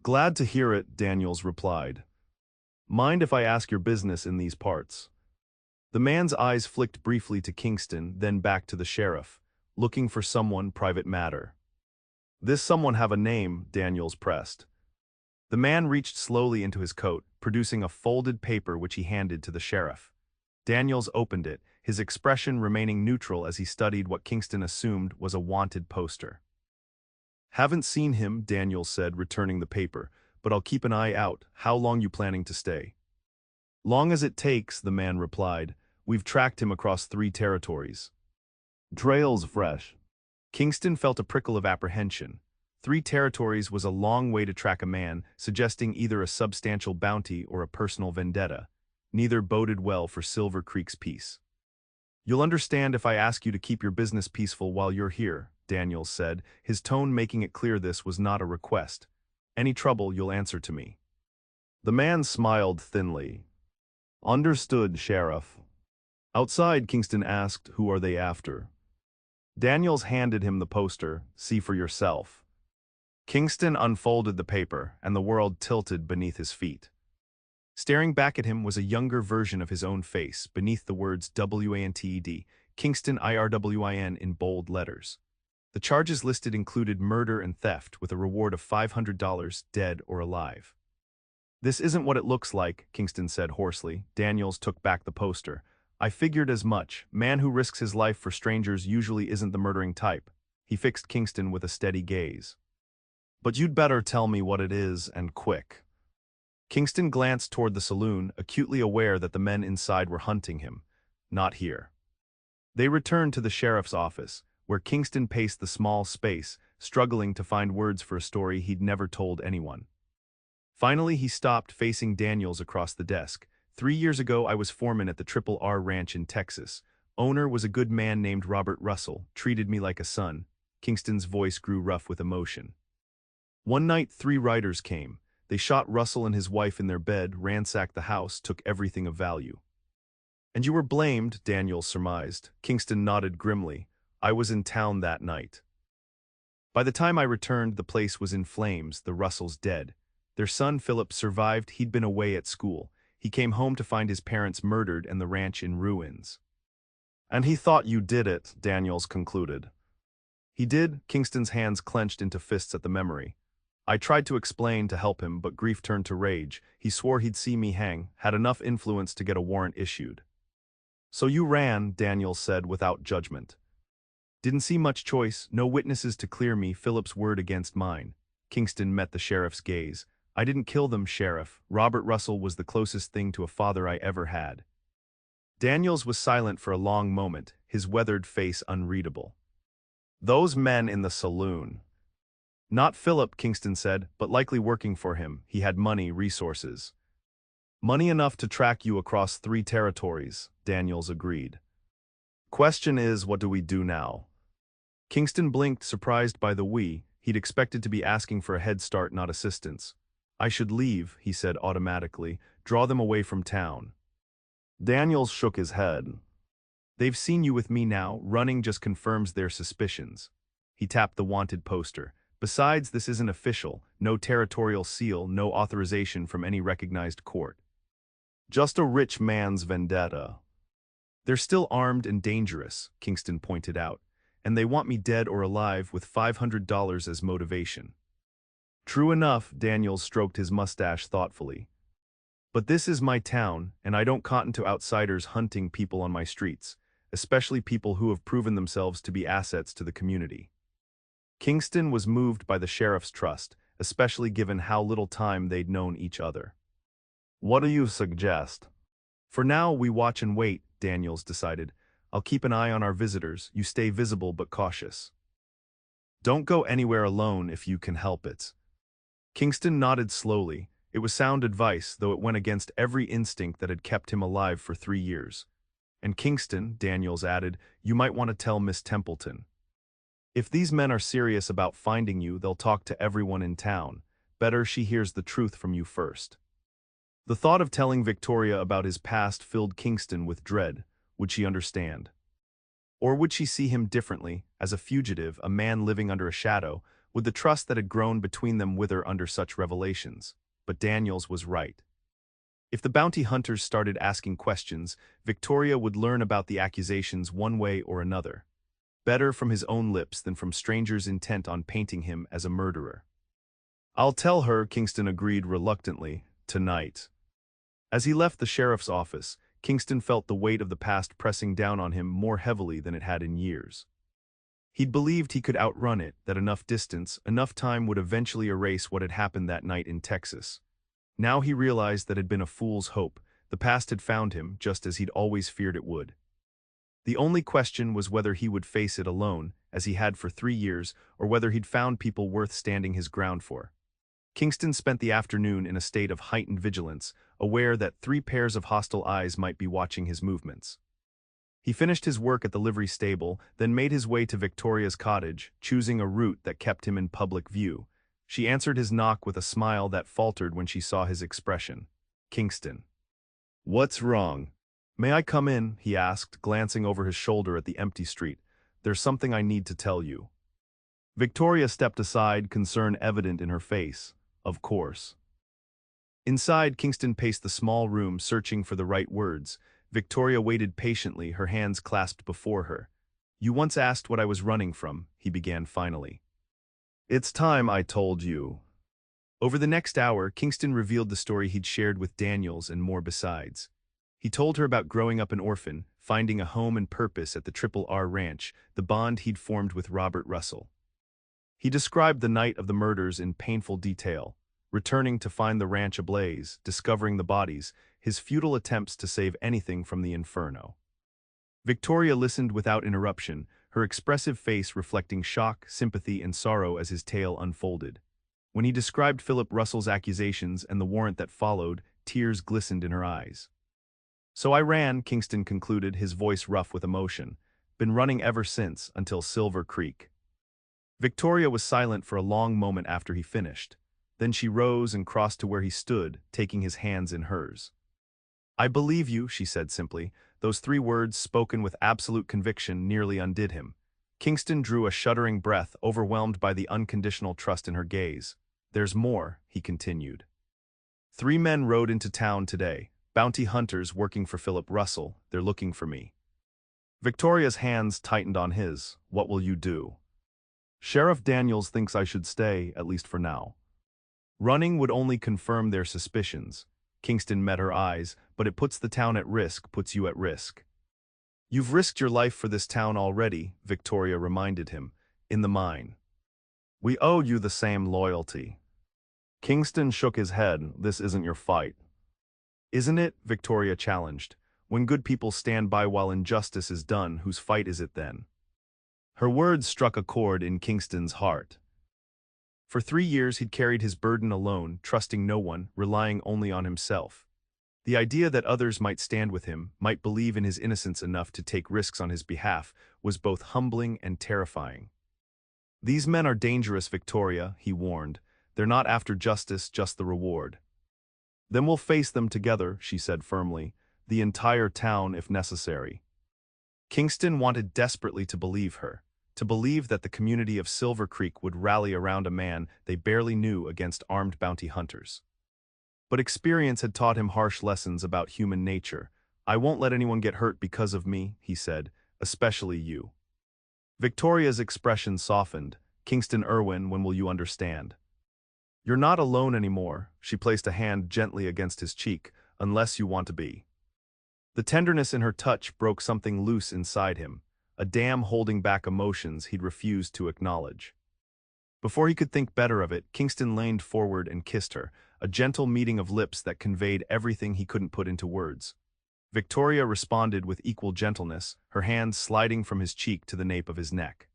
Glad to hear it, Daniels replied. Mind if I ask your business in these parts? The man's eyes flicked briefly to Kingston, then back to the sheriff. Looking for someone, private matter. This someone have a name, Daniels pressed. The man reached slowly into his coat, producing a folded paper which he handed to the sheriff. Daniels opened it, his expression remaining neutral as he studied what Kingston assumed was a wanted poster. Haven't seen him, Daniels said, returning the paper, but I'll keep an eye out. How long you planning to stay? Long as it takes, the man replied. We've tracked him across 3 territories. Trail's fresh. Kingston felt a prickle of apprehension. 3 territories was a long way to track a man, suggesting either a substantial bounty or a personal vendetta. Neither boded well for Silver Creek's peace. You'll understand if I ask you to keep your business peaceful while you're here, Daniels said, his tone making it clear this was not a request. Any trouble, you'll answer to me. The man smiled thinly. Understood, Sheriff. Outside, Kingston asked, who are they after? Daniels handed him the poster, see for yourself. Kingston unfolded the paper, and the world tilted beneath his feet. Staring back at him was a younger version of his own face, beneath the words WANTED, Kingston IRWIN in bold letters. The charges listed included murder and theft, with a reward of $500, dead or alive. "This isn't what it looks like," Kingston said hoarsely. Daniels took back the poster. "I figured as much. Man who risks his life for strangers usually isn't the murdering type." He fixed Kingston with a steady gaze. "But you'd better tell me what it is, and quick." Kingston glanced toward the saloon, acutely aware that the men inside were hunting him. Not here. They returned to the sheriff's office, where Kingston paced the small space, struggling to find words for a story he'd never told anyone. Finally, he stopped, facing Daniels across the desk. "3 years ago, I was foreman at the Triple R Ranch in Texas. Owner was a good man named Robert Russell, treated me like a son." Kingston's voice grew rough with emotion. "One night, 3 riders came. They shot Russell and his wife in their bed, ransacked the house, took everything of value." "And you were blamed," Daniels surmised. Kingston nodded grimly. "I was in town that night. By the time I returned, the place was in flames, the Russells dead. Their son, Philip, survived. He'd been away at school. He came home to find his parents murdered and the ranch in ruins." "And he thought you did it," Daniels concluded. "He did." Kingston's hands clenched into fists at the memory. "I tried to explain, to help him, but grief turned to rage. He swore he'd see me hang, had enough influence to get a warrant issued." "So you ran," Daniels said without judgment. "Didn't see much choice, no witnesses to clear me, Philip's word against mine." Kingston met the sheriff's gaze. "I didn't kill them, Sheriff. Robert Russell was the closest thing to a father I ever had." Daniels was silent for a long moment, his weathered face unreadable. "Those men in the saloon." "Not Philip," Kingston said, "but likely working for him. He had money, resources." "Money enough to track you across 3 territories," Daniels agreed. "Question is, what do we do now?" Kingston blinked, surprised by the "we." He'd expected to be asking for a head start, not assistance. "I should leave," he said automatically, "draw them away from town." Daniels shook his head. "They've seen you with me now. Running just confirms their suspicions." He tapped the wanted poster. "Besides, this isn't official. No territorial seal, no authorization from any recognized court. Just a rich man's vendetta." "They're still armed and dangerous," Kingston pointed out, "and they want me dead or alive with $500 as motivation." "True enough," Daniels stroked his mustache thoughtfully. "But this is my town, and I don't cotton to outsiders hunting people on my streets, especially people who have proven themselves to be assets to the community." Kingston was moved by the sheriff's trust, especially given how little time they'd known each other. "What do you suggest?" "For now, we watch and wait," Daniels decided. "I'll keep an eye on our visitors. You stay visible but cautious. Don't go anywhere alone if you can help it." Kingston nodded slowly. It was sound advice, though it went against every instinct that had kept him alive for 3 years. "And Kingston," Daniels added, "you might want to tell Miss Templeton. If these men are serious about finding you, they'll talk to everyone in town. Better she hears the truth from you first." The thought of telling Victoria about his past filled Kingston with dread. Would she understand? Or would she see him differently, as a fugitive, a man living under a shadow? Would the trust that had grown between them wither under such revelations? But Daniels was right. If the bounty hunters started asking questions, Victoria would learn about the accusations one way or another. Better from his own lips than from strangers intent on painting him as a murderer. "I'll tell her," Kingston agreed reluctantly, "tonight." As he left the sheriff's office, Kingston felt the weight of the past pressing down on him more heavily than it had in years. He'd believed he could outrun it, that enough distance, enough time would eventually erase what had happened that night in Texas. Now he realized that had been a fool's hope. The past had found him, just as he'd always feared it would. The only question was whether he would face it alone, as he had for 3 years, or whether he'd found people worth standing his ground for. Kingston spent the afternoon in a state of heightened vigilance, aware that 3 pairs of hostile eyes might be watching his movements. He finished his work at the livery stable, then made his way to Victoria's cottage, choosing a route that kept him in public view. She answered his knock with a smile that faltered when she saw his expression. "Kingston." "What's wrong?" "May I come in?" he asked, glancing over his shoulder at the empty street. "There's something I need to tell you." Victoria stepped aside, concern evident in her face. "Of course." Inside, Kingston paced the small room, searching for the right words. Victoria waited patiently, her hands clasped before her. "You once asked what I was running from," he began finally. "It's time I told you." Over the next hour, Kingston revealed the story he'd shared with Daniels and more besides. He told her about growing up an orphan, finding a home and purpose at the Triple R Ranch, the bond he'd formed with Robert Russell. He described the night of the murders in painful detail, returning to find the ranch ablaze, discovering the bodies, his futile attempts to save anything from the inferno. Victoria listened without interruption, her expressive face reflecting shock, sympathy, and sorrow as his tale unfolded. When he described Philip Russell's accusations and the warrant that followed, tears glistened in her eyes. "So I ran," Kingston concluded, his voice rough with emotion. "Been running ever since, until Silver Creek." Victoria was silent for a long moment after he finished. Then she rose and crossed to where he stood, taking his hands in hers. "I believe you," she said simply. Those 3 words, spoken with absolute conviction, nearly undid him. Kingston drew a shuddering breath, overwhelmed by the unconditional trust in her gaze. "There's more," he continued. 3 men rode into town today. Bounty hunters working for Philip Russell. They're looking for me." Victoria's hands tightened on his. "What will you do?" "Sheriff Daniels thinks I should stay, at least for now." "Running would only confirm their suspicions." Kingston met her eyes. "But it puts the town at risk, puts you at risk." "You've risked your life for this town already," Victoria reminded him, "in the mine." "We owe you the same loyalty." Kingston shook his head. "This isn't your fight." "Isn't it?" Victoria challenged. "When good people stand by while injustice is done, whose fight is it then?" Her words struck a chord in Kingston's heart. For 3 years he'd carried his burden alone, trusting no one, relying only on himself. The idea that others might stand with him, might believe in his innocence enough to take risks on his behalf, was both humbling and terrifying. "These men are dangerous, Victoria," he warned. "They're not after justice, just the reward." "Then we'll face them together," she said firmly. "The entire town, if necessary." Kingston wanted desperately to believe her, to believe that the community of Silver Creek would rally around a man they barely knew against armed bounty hunters. But experience had taught him harsh lessons about human nature. "I won't let anyone get hurt because of me," he said, "especially you." Victoria's expression softened. "Kingston Irwin, when will you understand?" "You're not alone anymore," she placed a hand gently against his cheek, "unless you want to be." The tenderness in her touch broke something loose inside him, a dam holding back emotions he'd refused to acknowledge. Before he could think better of it, Kingston leaned forward and kissed her, a gentle meeting of lips that conveyed everything he couldn't put into words. Victoria responded with equal gentleness, her hand sliding from his cheek to the nape of his neck.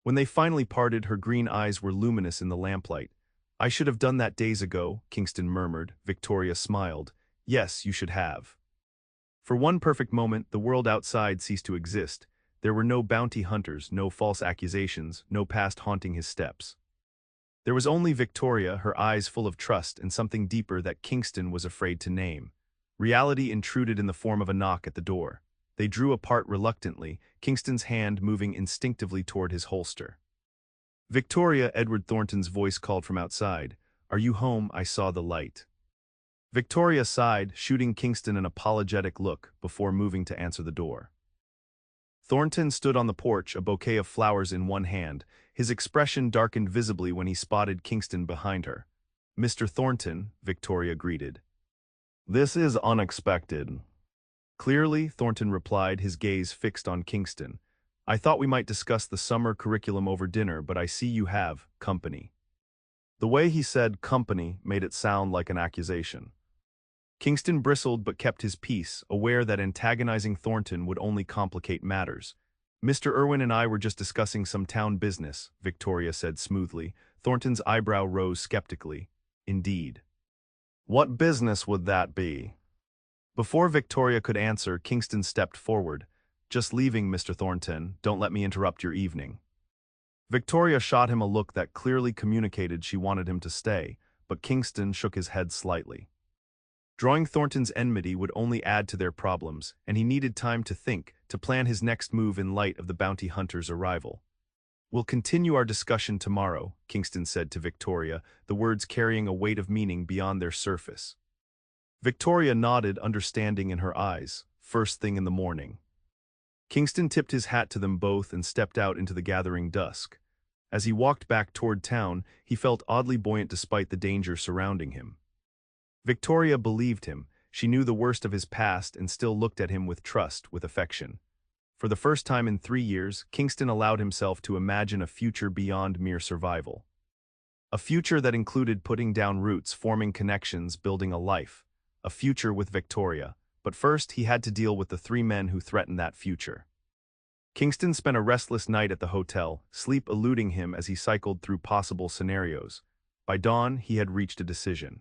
When they finally parted, her green eyes were luminous in the lamplight. "I should have done that days ago," Kingston murmured. Victoria smiled. "Yes, you should have." For one perfect moment, the world outside ceased to exist. There were no bounty hunters, no false accusations, no past haunting his steps. There was only Victoria, her eyes full of trust and something deeper that Kingston was afraid to name. Reality intruded in the form of a knock at the door. They drew apart reluctantly, Kingston's hand moving instinctively toward his holster. "Victoria," Edward Thornton's voice called from outside. "Are you home? I saw the light." Victoria sighed, shooting Kingston an apologetic look before moving to answer the door. Thornton stood on the porch, a bouquet of flowers in one hand. His expression darkened visibly when he spotted Kingston behind her. "Mr. Thornton," Victoria greeted. "This is unexpected." "Clearly," Thornton replied, his gaze fixed on Kingston. "I thought we might discuss the summer curriculum over dinner, but I see you have company." The way he said company made it sound like an accusation. Kingston bristled but kept his peace, aware that antagonizing Thornton would only complicate matters. "Mr. Irwin and I were just discussing some town business," Victoria said smoothly. Thornton's eyebrow rose skeptically. "Indeed." "What business would that be?" Before Victoria could answer, Kingston stepped forward. "Just leaving, Mr. Thornton. Don't let me interrupt your evening." Victoria shot him a look that clearly communicated she wanted him to stay, but Kingston shook his head slightly. Drawing Thornton's enmity would only add to their problems, and he needed time to think, to plan his next move in light of the bounty hunter's arrival. "We'll continue our discussion tomorrow," Kingston said to Victoria, the words carrying a weight of meaning beyond their surface. Victoria nodded, understanding in her eyes. "First thing in the morning." Kingston tipped his hat to them both and stepped out into the gathering dusk. As he walked back toward town, he felt oddly buoyant despite the danger surrounding him. Victoria believed him. She knew the worst of his past and still looked at him with trust, with affection. For the first time in 3 years, Kingston allowed himself to imagine a future beyond mere survival. A future that included putting down roots, forming connections, building a life. A future with Victoria. But first, he had to deal with the 3 men who threatened that future. Kingston spent a restless night at the hotel, sleep eluding him as he cycled through possible scenarios. By dawn, he had reached a decision.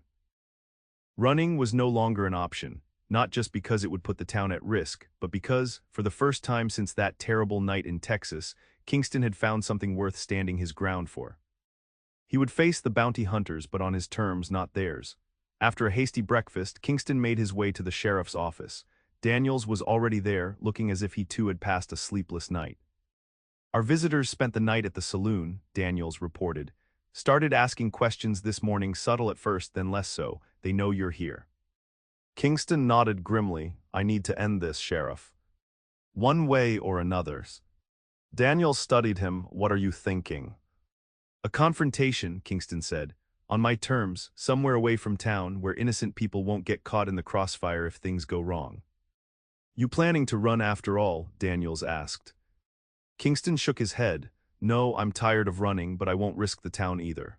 Running was no longer an option, not just because it would put the town at risk, but because, for the first time since that terrible night in Texas, Kingston had found something worth standing his ground for. He would face the bounty hunters, but on his terms, not theirs. After a hasty breakfast, Kingston made his way to the sheriff's office. Daniels was already there, looking as if he too had passed a sleepless night. "Our visitors spent the night at the saloon," Daniels reported. "Started asking questions this morning, subtle at first, then less so. They know you're here." Kingston nodded grimly. "I need to end this, Sheriff. One way or another." Daniels studied him. "What are you thinking?" "A confrontation," Kingston said. "On my terms, somewhere away from town, where innocent people won't get caught in the crossfire if things go wrong." "You planning to run after all?" Daniels asked. Kingston shook his head. "No, I'm tired of running, but I won't risk the town either."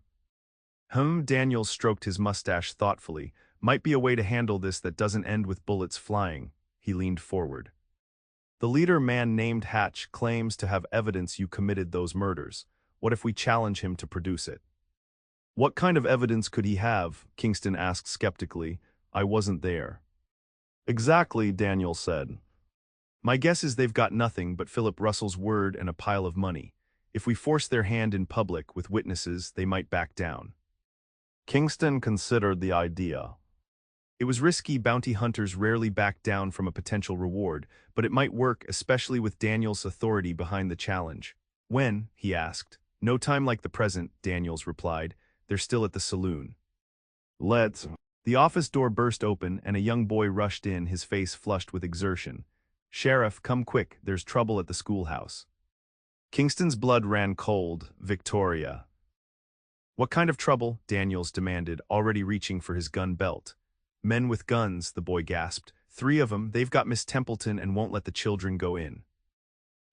Daniels stroked his mustache thoughtfully. "Might be a way to handle this that doesn't end with bullets flying." He leaned forward. "The leader man named Hatch claims to have evidence you committed those murders. What if we challenge him to produce it?" "What kind of evidence could he have?" Kingston asked skeptically. "I wasn't there." "Exactly," Daniel said. "My guess is they've got nothing but Philip Russell's word and a pile of money. If we force their hand in public with witnesses, they might back down." Kingston considered the idea. It was risky. Bounty hunters rarely back down from a potential reward, but it might work, especially with Daniels' authority behind the challenge. "When?" he asked. "No time like the present," Daniels replied. "They're still at the saloon." "Let's." The office door burst open and a young boy rushed in, his face flushed with exertion. "Sheriff, come quick, there's trouble at the schoolhouse." Kingston's blood ran cold. "Victoria." "What kind of trouble?" Daniels demanded, already reaching for his gun belt. "Men with guns," the boy gasped. "3 of them, they've got Miss Templeton and won't let the children go in."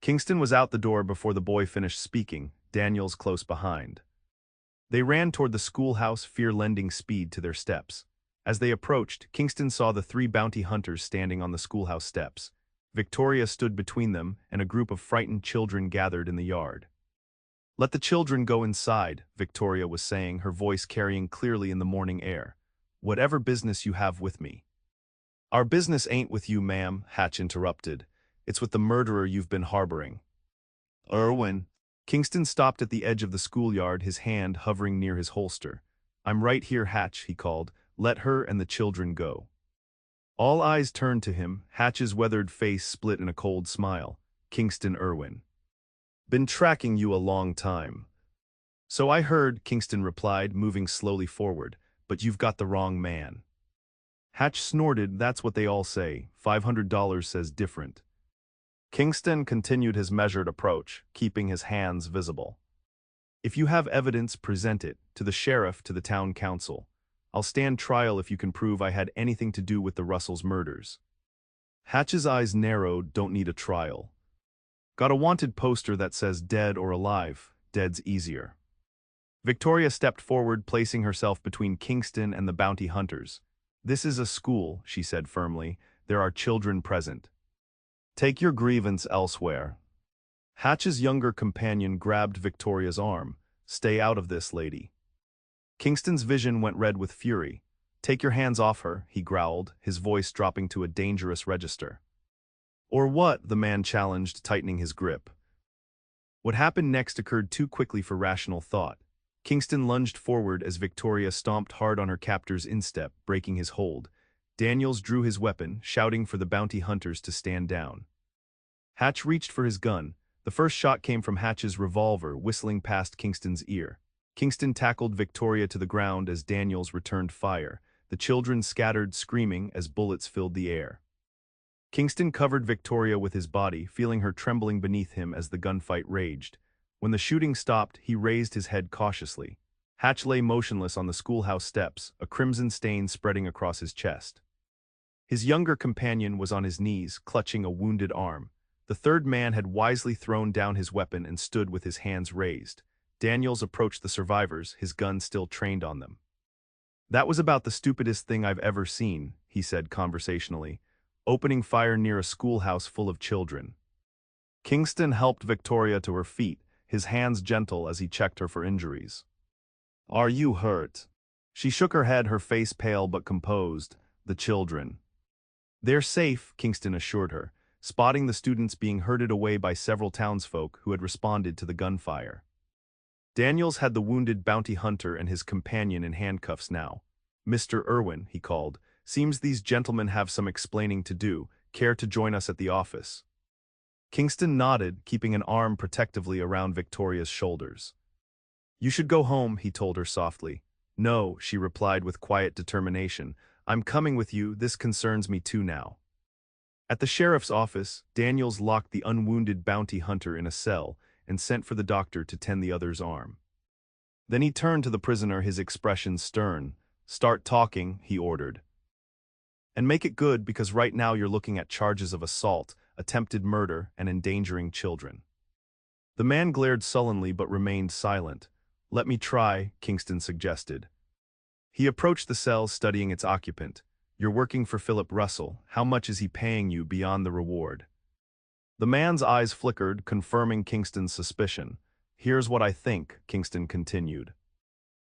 Kingston was out the door before the boy finished speaking, Daniels close behind. They ran toward the schoolhouse, fear lending speed to their steps. As they approached, Kingston saw the 3 bounty hunters standing on the schoolhouse steps. Victoria stood between them, and a group of frightened children gathered in the yard. "Let the children go inside," Victoria was saying, her voice carrying clearly in the morning air. "Whatever business you have with me." "Our business ain't with you, ma'am," Hatch interrupted. "It's with the murderer you've been harboring." "Irwin." Kingston stopped at the edge of the schoolyard, his hand hovering near his holster. "I'm right here, Hatch," he called. "Let her and the children go." All eyes turned to him, Hatch's weathered face split in a cold smile. "Kingston Irwin. Been tracking you a long time." "So I heard," Kingston replied, moving slowly forward. "But you've got the wrong man." Hatch snorted. "That's what they all say. $500 says different." Kingston continued his measured approach, keeping his hands visible. "If you have evidence, present it, to the sheriff, to the town council. I'll stand trial if you can prove I had anything to do with the Russells' murders." Hatch's eyes narrowed. "Don't need a trial. Got a wanted poster that says dead or alive. Dead's easier." Victoria stepped forward, placing herself between Kingston and the bounty hunters. "This is a school," she said firmly. "There are children present. Take your grievance elsewhere." Hatch's younger companion grabbed Victoria's arm. "Stay out of this, lady." Kingston's vision went red with fury. "Take your hands off her," he growled, his voice dropping to a dangerous register. "Or what?" the man challenged, tightening his grip. What happened next occurred too quickly for rational thought. Kingston lunged forward as Victoria stomped hard on her captor's instep, breaking his hold. Daniels drew his weapon, shouting for the bounty hunters to stand down. Hatch reached for his gun. The first shot came from Hatch's revolver, whistling past Kingston's ear. Kingston tackled Victoria to the ground as Daniels returned fire. The children scattered, screaming as bullets filled the air. Kingston covered Victoria with his body, feeling her trembling beneath him as the gunfight raged. When the shooting stopped, he raised his head cautiously. Hatch lay motionless on the schoolhouse steps, a crimson stain spreading across his chest. His younger companion was on his knees, clutching a wounded arm. The third man had wisely thrown down his weapon and stood with his hands raised. Daniels approached the survivors, his gun still trained on them. "That was about the stupidest thing I've ever seen," he said conversationally, "opening fire near a schoolhouse full of children." Kingston helped Victoria to her feet, his hands gentle as he checked her for injuries. "Are you hurt?" She shook her head, her face pale but composed. "The children." "They're safe," Kingston assured her, spotting the students being herded away by several townsfolk who had responded to the gunfire. Daniels had the wounded bounty hunter and his companion in handcuffs now. "Mr. Irwin," he called, "seems these gentlemen have some explaining to do. Care to join us at the office?" Kingston nodded, keeping an arm protectively around Victoria's shoulders. "You should go home," he told her softly. "No," she replied with quiet determination. "I'm coming with you, this concerns me too now." At the sheriff's office, Daniels locked the unwounded bounty hunter in a cell and sent for the doctor to tend the other's arm. Then he turned to the prisoner, his expression stern. "Start talking," he ordered. "And make it good, because right now you're looking at charges of assault, attempted murder, and endangering children." The man glared sullenly but remained silent. "Let me try," Kingston suggested. He approached the cell, studying its occupant. "You're working for Philip Russell. How much is he paying you beyond the reward?" The man's eyes flickered, confirming Kingston's suspicion. "Here's what I think," Kingston continued.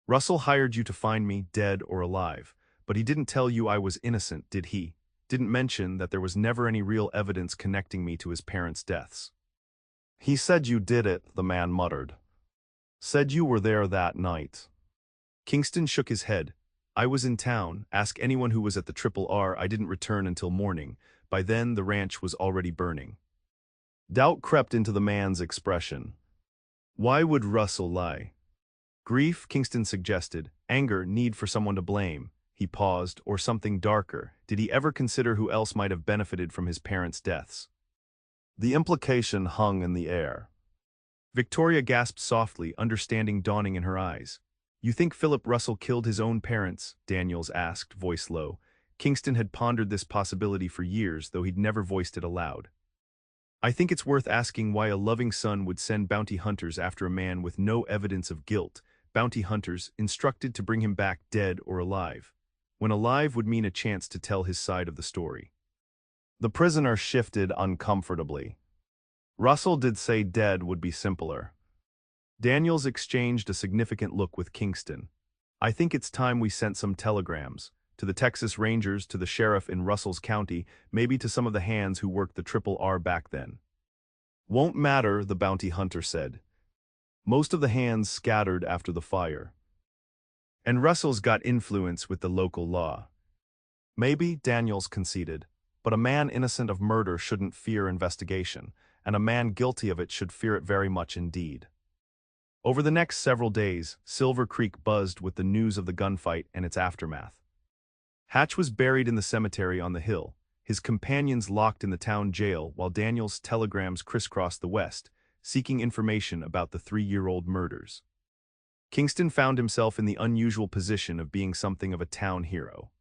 "Russell hired you to find me, dead or alive. But he didn't tell you I was innocent, did he? Didn't mention that there was never any real evidence connecting me to his parents' deaths." "He said you did it," the man muttered. "Said you were there that night." Kingston shook his head. "I was in town. Ask anyone who was at the RRR. I didn't return until morning. By then, the ranch was already burning." Doubt crept into the man's expression. "Why would Russell lie?" "Grief," Kingston suggested. "Anger, need for someone to blame." He paused. "Or something darker. Did he ever consider who else might have benefited from his parents' deaths?" The implication hung in the air. Victoria gasped softly, understanding dawning in her eyes. "You think Philip Russell killed his own parents?" Daniels asked, voice low. Kingston had pondered this possibility for years, though he'd never voiced it aloud. "I think it's worth asking why a loving son would send bounty hunters after a man with no evidence of guilt, bounty hunters instructed to bring him back dead or alive, when alive would mean a chance to tell his side of the story." The prisoner shifted uncomfortably. "Russell did say dead would be simpler." Daniels exchanged a significant look with Kingston. "I think it's time we sent some telegrams. To the Texas Rangers, to the sheriff in Russell's county, maybe to some of the hands who worked the RRR back then." "Won't matter," the bounty hunter said. "Most of the hands scattered after the fire. And Russell's got influence with the local law." "Maybe," Daniels conceded, "but a man innocent of murder shouldn't fear investigation, and a man guilty of it should fear it very much indeed." Over the next several days, Silver Creek buzzed with the news of the gunfight and its aftermath. Hatch was buried in the cemetery on the hill, his companions locked in the town jail, while Daniels' telegrams crisscrossed the West, seeking information about the 3-year-old murders. Kingston found himself in the unusual position of being something of a town hero.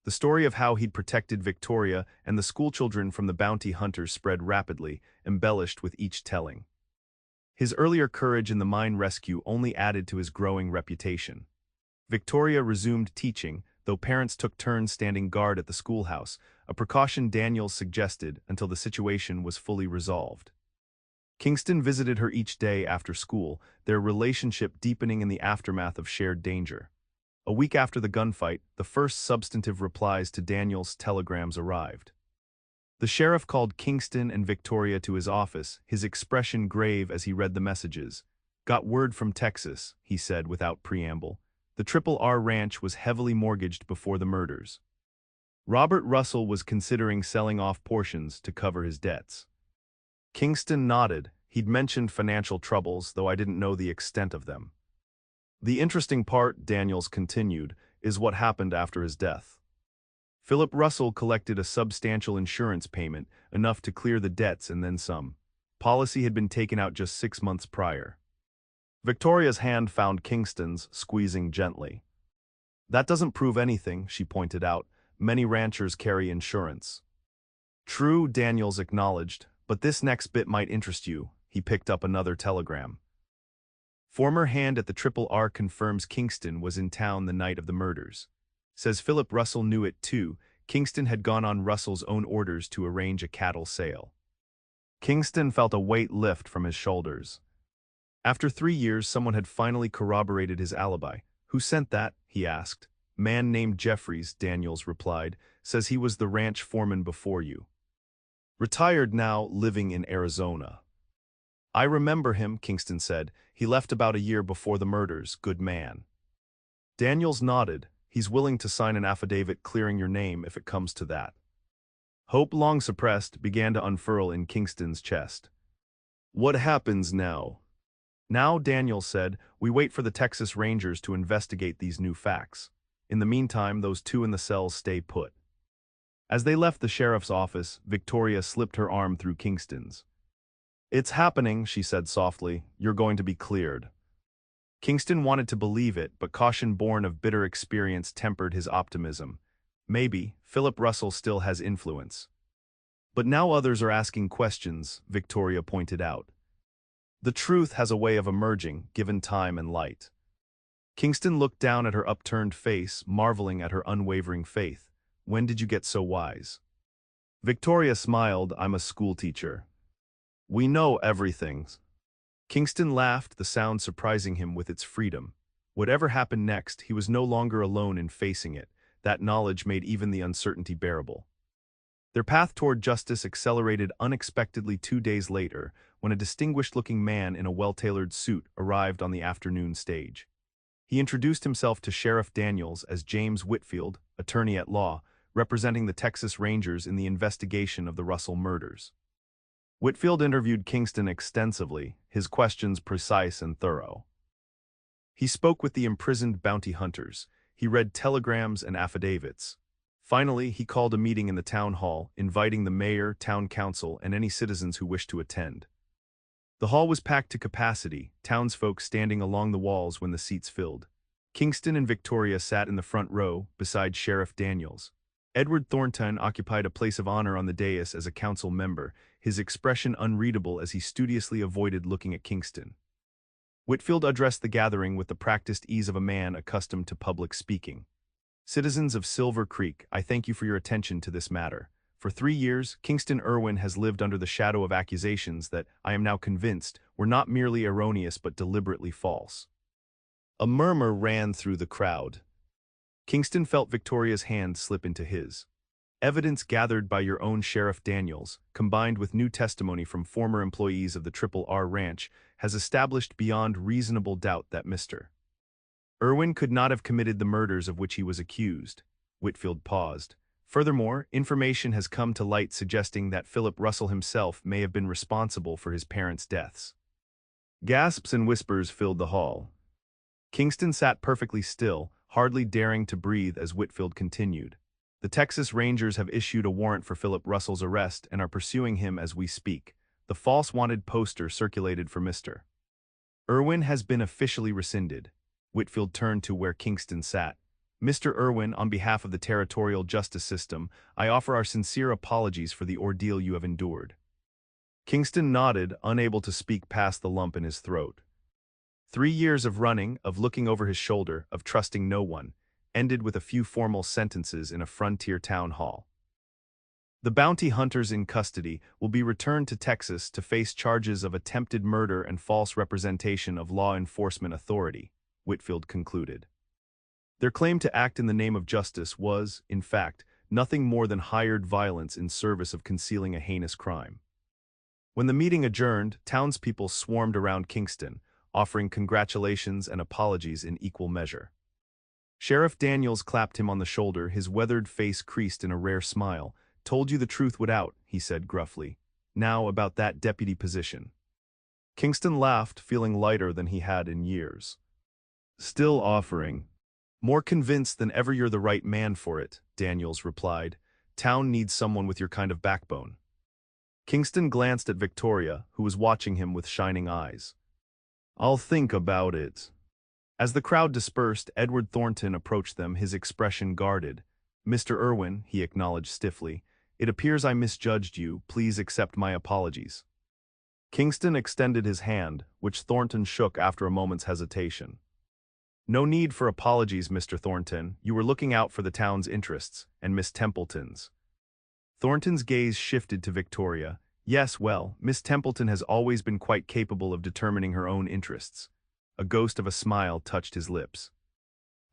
The story of how he'd protected Victoria and the schoolchildren from the bounty hunters spread rapidly, embellished with each telling. His earlier courage in the mine rescue only added to his growing reputation. Victoria resumed teaching, though parents took turns standing guard at the schoolhouse, a precaution Daniels suggested until the situation was fully resolved. Kingston visited her each day after school, their relationship deepening in the aftermath of shared danger. A week after the gunfight, the first substantive replies to Daniels' telegrams arrived. The sheriff called Kingston and Victoria to his office, his expression grave as he read the messages. "Got word from Texas," he said without preamble. The RRR ranch was heavily mortgaged before the murders. Robert Russell was considering selling off portions to cover his debts. Kingston nodded. He'd mentioned financial troubles, though I didn't know the extent of them. "The interesting part," Daniels continued, "is what happened after his death. Philip Russell collected a substantial insurance payment, enough to clear the debts and then some. Policy had been taken out just 6 months prior. Victoria's hand found Kingston's, squeezing gently. That doesn't prove anything, she pointed out. Many ranchers carry insurance. True, Daniels acknowledged, but this next bit might interest you. He picked up another telegram. Former hand at the Triple R confirms Kingston was in town the night of the murders. Says Philip Russell knew it too. Kingston had gone on Russell's own orders to arrange a cattle sale. Kingston felt a weight lift from his shoulders. After 3 years, someone had finally corroborated his alibi. Who sent that? He asked. Man named Jeffries, Daniels replied. Says he was the ranch foreman before you. Retired now, living in Arizona. I remember him, Kingston said. He left about a year before the murders. Good man. Daniels nodded. He's willing to sign an affidavit clearing your name if it comes to that. Hope, long suppressed, began to unfurl in Kingston's chest. What happens now? Now, Daniels said, we wait for the Texas Rangers to investigate these new facts. In the meantime, those two in the cells stay put. As they left the sheriff's office, Victoria slipped her arm through Kingston's. It's happening, she said softly. You're going to be cleared. Kingston wanted to believe it, but caution born of bitter experience tempered his optimism. Maybe, Philip Russell still has influence. But now others are asking questions, Victoria pointed out. The truth has a way of emerging, given time and light. Kingston looked down at her upturned face, marveling at her unwavering faith. When did you get so wise? Victoria smiled. I'm a schoolteacher. We know everything. Kingston laughed, the sound surprising him with its freedom. Whatever happened next, he was no longer alone in facing it. That knowledge made even the uncertainty bearable. Their path toward justice accelerated unexpectedly 2 days later, when a distinguished-looking man in a well-tailored suit arrived on the afternoon stage. He introduced himself to Sheriff Daniels as James Whitfield, attorney at law, representing the Texas Rangers in the investigation of the Russell murders. Whitfield interviewed Kingston extensively, his questions precise and thorough. He spoke with the imprisoned bounty hunters. He read telegrams and affidavits. Finally, he called a meeting in the town hall, inviting the mayor, town council, and any citizens who wished to attend. The hall was packed to capacity, townsfolk standing along the walls when the seats filled. Kingston and Victoria sat in the front row, beside Sheriff Daniels. Edward Thornton occupied a place of honor on the dais as a council member, his expression unreadable as he studiously avoided looking at Kingston. Whitfield addressed the gathering with the practiced ease of a man accustomed to public speaking. Citizens of Silver Creek, I thank you for your attention to this matter. For 3 years, Kingston Irwin has lived under the shadow of accusations that, I am now convinced, were not merely erroneous but deliberately false. A murmur ran through the crowd. Kingston felt Victoria's hand slip into his. Evidence gathered by your own Sheriff Daniels, combined with new testimony from former employees of the Triple R Ranch, has established beyond reasonable doubt that Mr. Irwin could not have committed the murders of which he was accused. Whitfield paused. Furthermore, information has come to light suggesting that Philip Russell himself may have been responsible for his parents' deaths. Gasps and whispers filled the hall. Kingston sat perfectly still, hardly daring to breathe as Whitfield continued. The Texas Rangers have issued a warrant for Philip Russell's arrest and are pursuing him as we speak. The false wanted poster circulated for Mr. Irwin has been officially rescinded. Whitfield turned to where Kingston sat. Mr. Irwin, on behalf of the territorial justice system, I offer our sincere apologies for the ordeal you have endured. Kingston nodded, unable to speak past the lump in his throat. 3 years of running, of looking over his shoulder, of trusting no one, ended with a few formal sentences in a frontier town hall. The bounty hunters in custody will be returned to Texas to face charges of attempted murder and false representation of law enforcement authority, Whitfield concluded. Their claim to act in the name of justice was, in fact, nothing more than hired violence in service of concealing a heinous crime. When the meeting adjourned, townspeople swarmed around Kingston, offering congratulations and apologies in equal measure. Sheriff Daniels clapped him on the shoulder, his weathered face creased in a rare smile. Told you the truth would out, he said gruffly. Now about that deputy position. Kingston laughed, feeling lighter than he had in years. Still offering. More convinced than ever you're the right man for it, Daniels replied. Town needs someone with your kind of backbone. Kingston glanced at Victoria, who was watching him with shining eyes. I'll think about it. As the crowd dispersed, Edward Thornton approached them, his expression guarded. Mr. Irwin, he acknowledged stiffly, it appears I misjudged you. Please accept my apologies. Kingston extended his hand, which Thornton shook after a moment's hesitation. No need for apologies, Mr. Thornton. You were looking out for the town's interests, and Miss Templeton's. Thornton's gaze shifted to Victoria. Yes, well, Miss Templeton has always been quite capable of determining her own interests. A ghost of a smile touched his lips.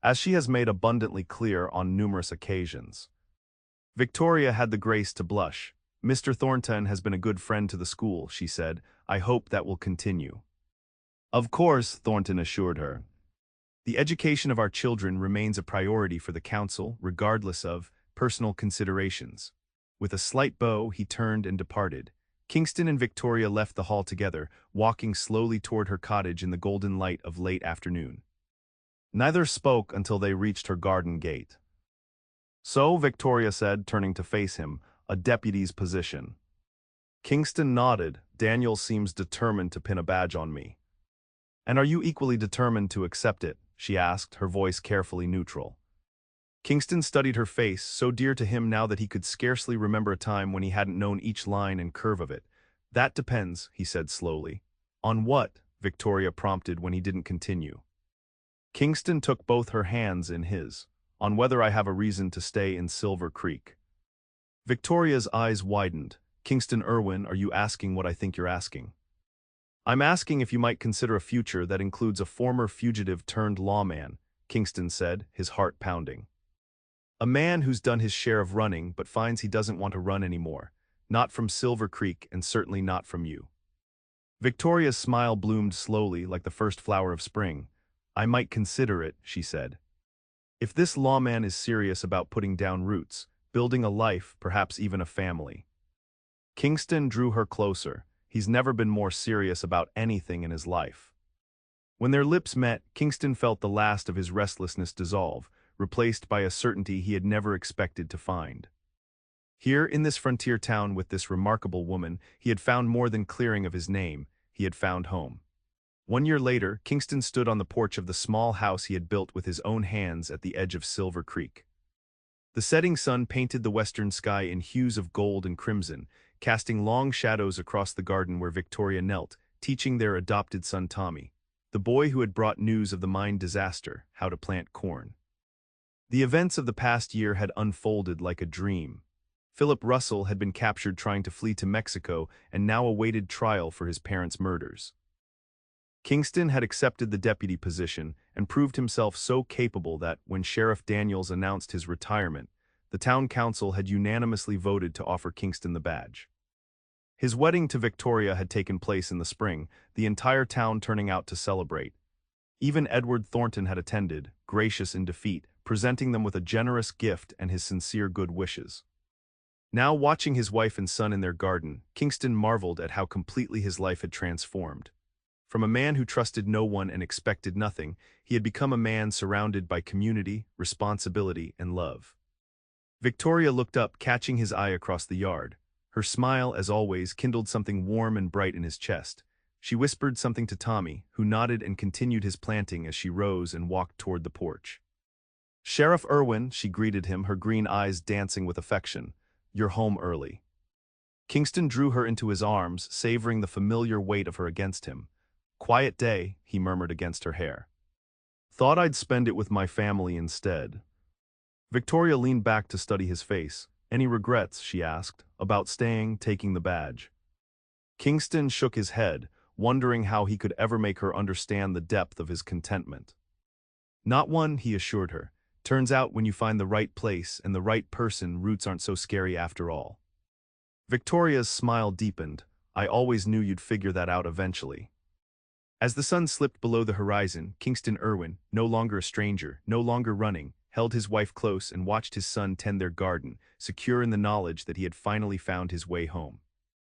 As she has made abundantly clear on numerous occasions. Victoria had the grace to blush. Mr. Thornton has been a good friend to the school, she said. I hope that will continue. Of course, Thornton assured her. The education of our children remains a priority for the council, regardless of personal considerations. With a slight bow, he turned and departed. Kingston and Victoria left the hall together, walking slowly toward her cottage in the golden light of late afternoon. Neither spoke until they reached her garden gate. So, Victoria said, turning to face him, a deputy's position. Kingston nodded. Daniel seems determined to pin a badge on me. And are you equally determined to accept it? She asked, her voice carefully neutral. Kingston studied her face, so dear to him now that he could scarcely remember a time when he hadn't known each line and curve of it. That depends, he said slowly. On what? Victoria prompted when he didn't continue. Kingston took both her hands in his. On whether I have a reason to stay in Silver Creek. Victoria's eyes widened. Kingston Irwin, are you asking what I think you're asking? I'm asking if you might consider a future that includes a former fugitive turned lawman, Kingston said, his heart pounding. A man who's done his share of running but finds he doesn't want to run anymore. Not from Silver Creek and certainly not from you. Victoria's smile bloomed slowly like the first flower of spring. I might consider it, she said. If this lawman is serious about putting down roots, building a life, perhaps even a family. Kingston drew her closer. He's never been more serious about anything in his life. When their lips met, Kingston felt the last of his restlessness dissolve, replaced by a certainty he had never expected to find. Here, in this frontier town with this remarkable woman, he had found more than clearing of his name. He had found home. 1 year later, Kingston stood on the porch of the small house he had built with his own hands at the edge of Silver Creek. The setting sun painted the western sky in hues of gold and crimson, casting long shadows across the garden where Victoria knelt, teaching their adopted son Tommy, the boy who had brought news of the mine disaster, how to plant corn. The events of the past year had unfolded like a dream. Philip Russell had been captured trying to flee to Mexico and now awaited trial for his parents' murders. Kingston had accepted the deputy position and proved himself so capable that, when Sheriff Daniels announced his retirement, the town council had unanimously voted to offer Kingston the badge. His wedding to Victoria had taken place in the spring, the entire town turning out to celebrate. Even Edward Thornton had attended, gracious in defeat, presenting them with a generous gift and his sincere good wishes. Now, watching his wife and son in their garden, Kingston marveled at how completely his life had transformed. From a man who trusted no one and expected nothing, he had become a man surrounded by community, responsibility, and love. Victoria looked up, catching his eye across the yard. Her smile, as always, kindled something warm and bright in his chest. She whispered something to Tommy, who nodded and continued his planting as she rose and walked toward the porch. Sheriff Irwin, she greeted him, her green eyes dancing with affection. You're home early. Kingston drew her into his arms, savoring the familiar weight of her against him. Quiet day, he murmured against her hair. Thought I'd spend it with my family instead. Victoria leaned back to study his face. Any regrets, she asked, about staying, taking the badge? Kingston shook his head, wondering how he could ever make her understand the depth of his contentment. Not one, he assured her. Turns out when you find the right place and the right person, roots aren't so scary after all. Victoria's smile deepened. I always knew you'd figure that out eventually. As the sun slipped below the horizon, Kingston Irwin, no longer a stranger, no longer running, held his wife close and watched his son tend their garden, secure in the knowledge that he had finally found his way home.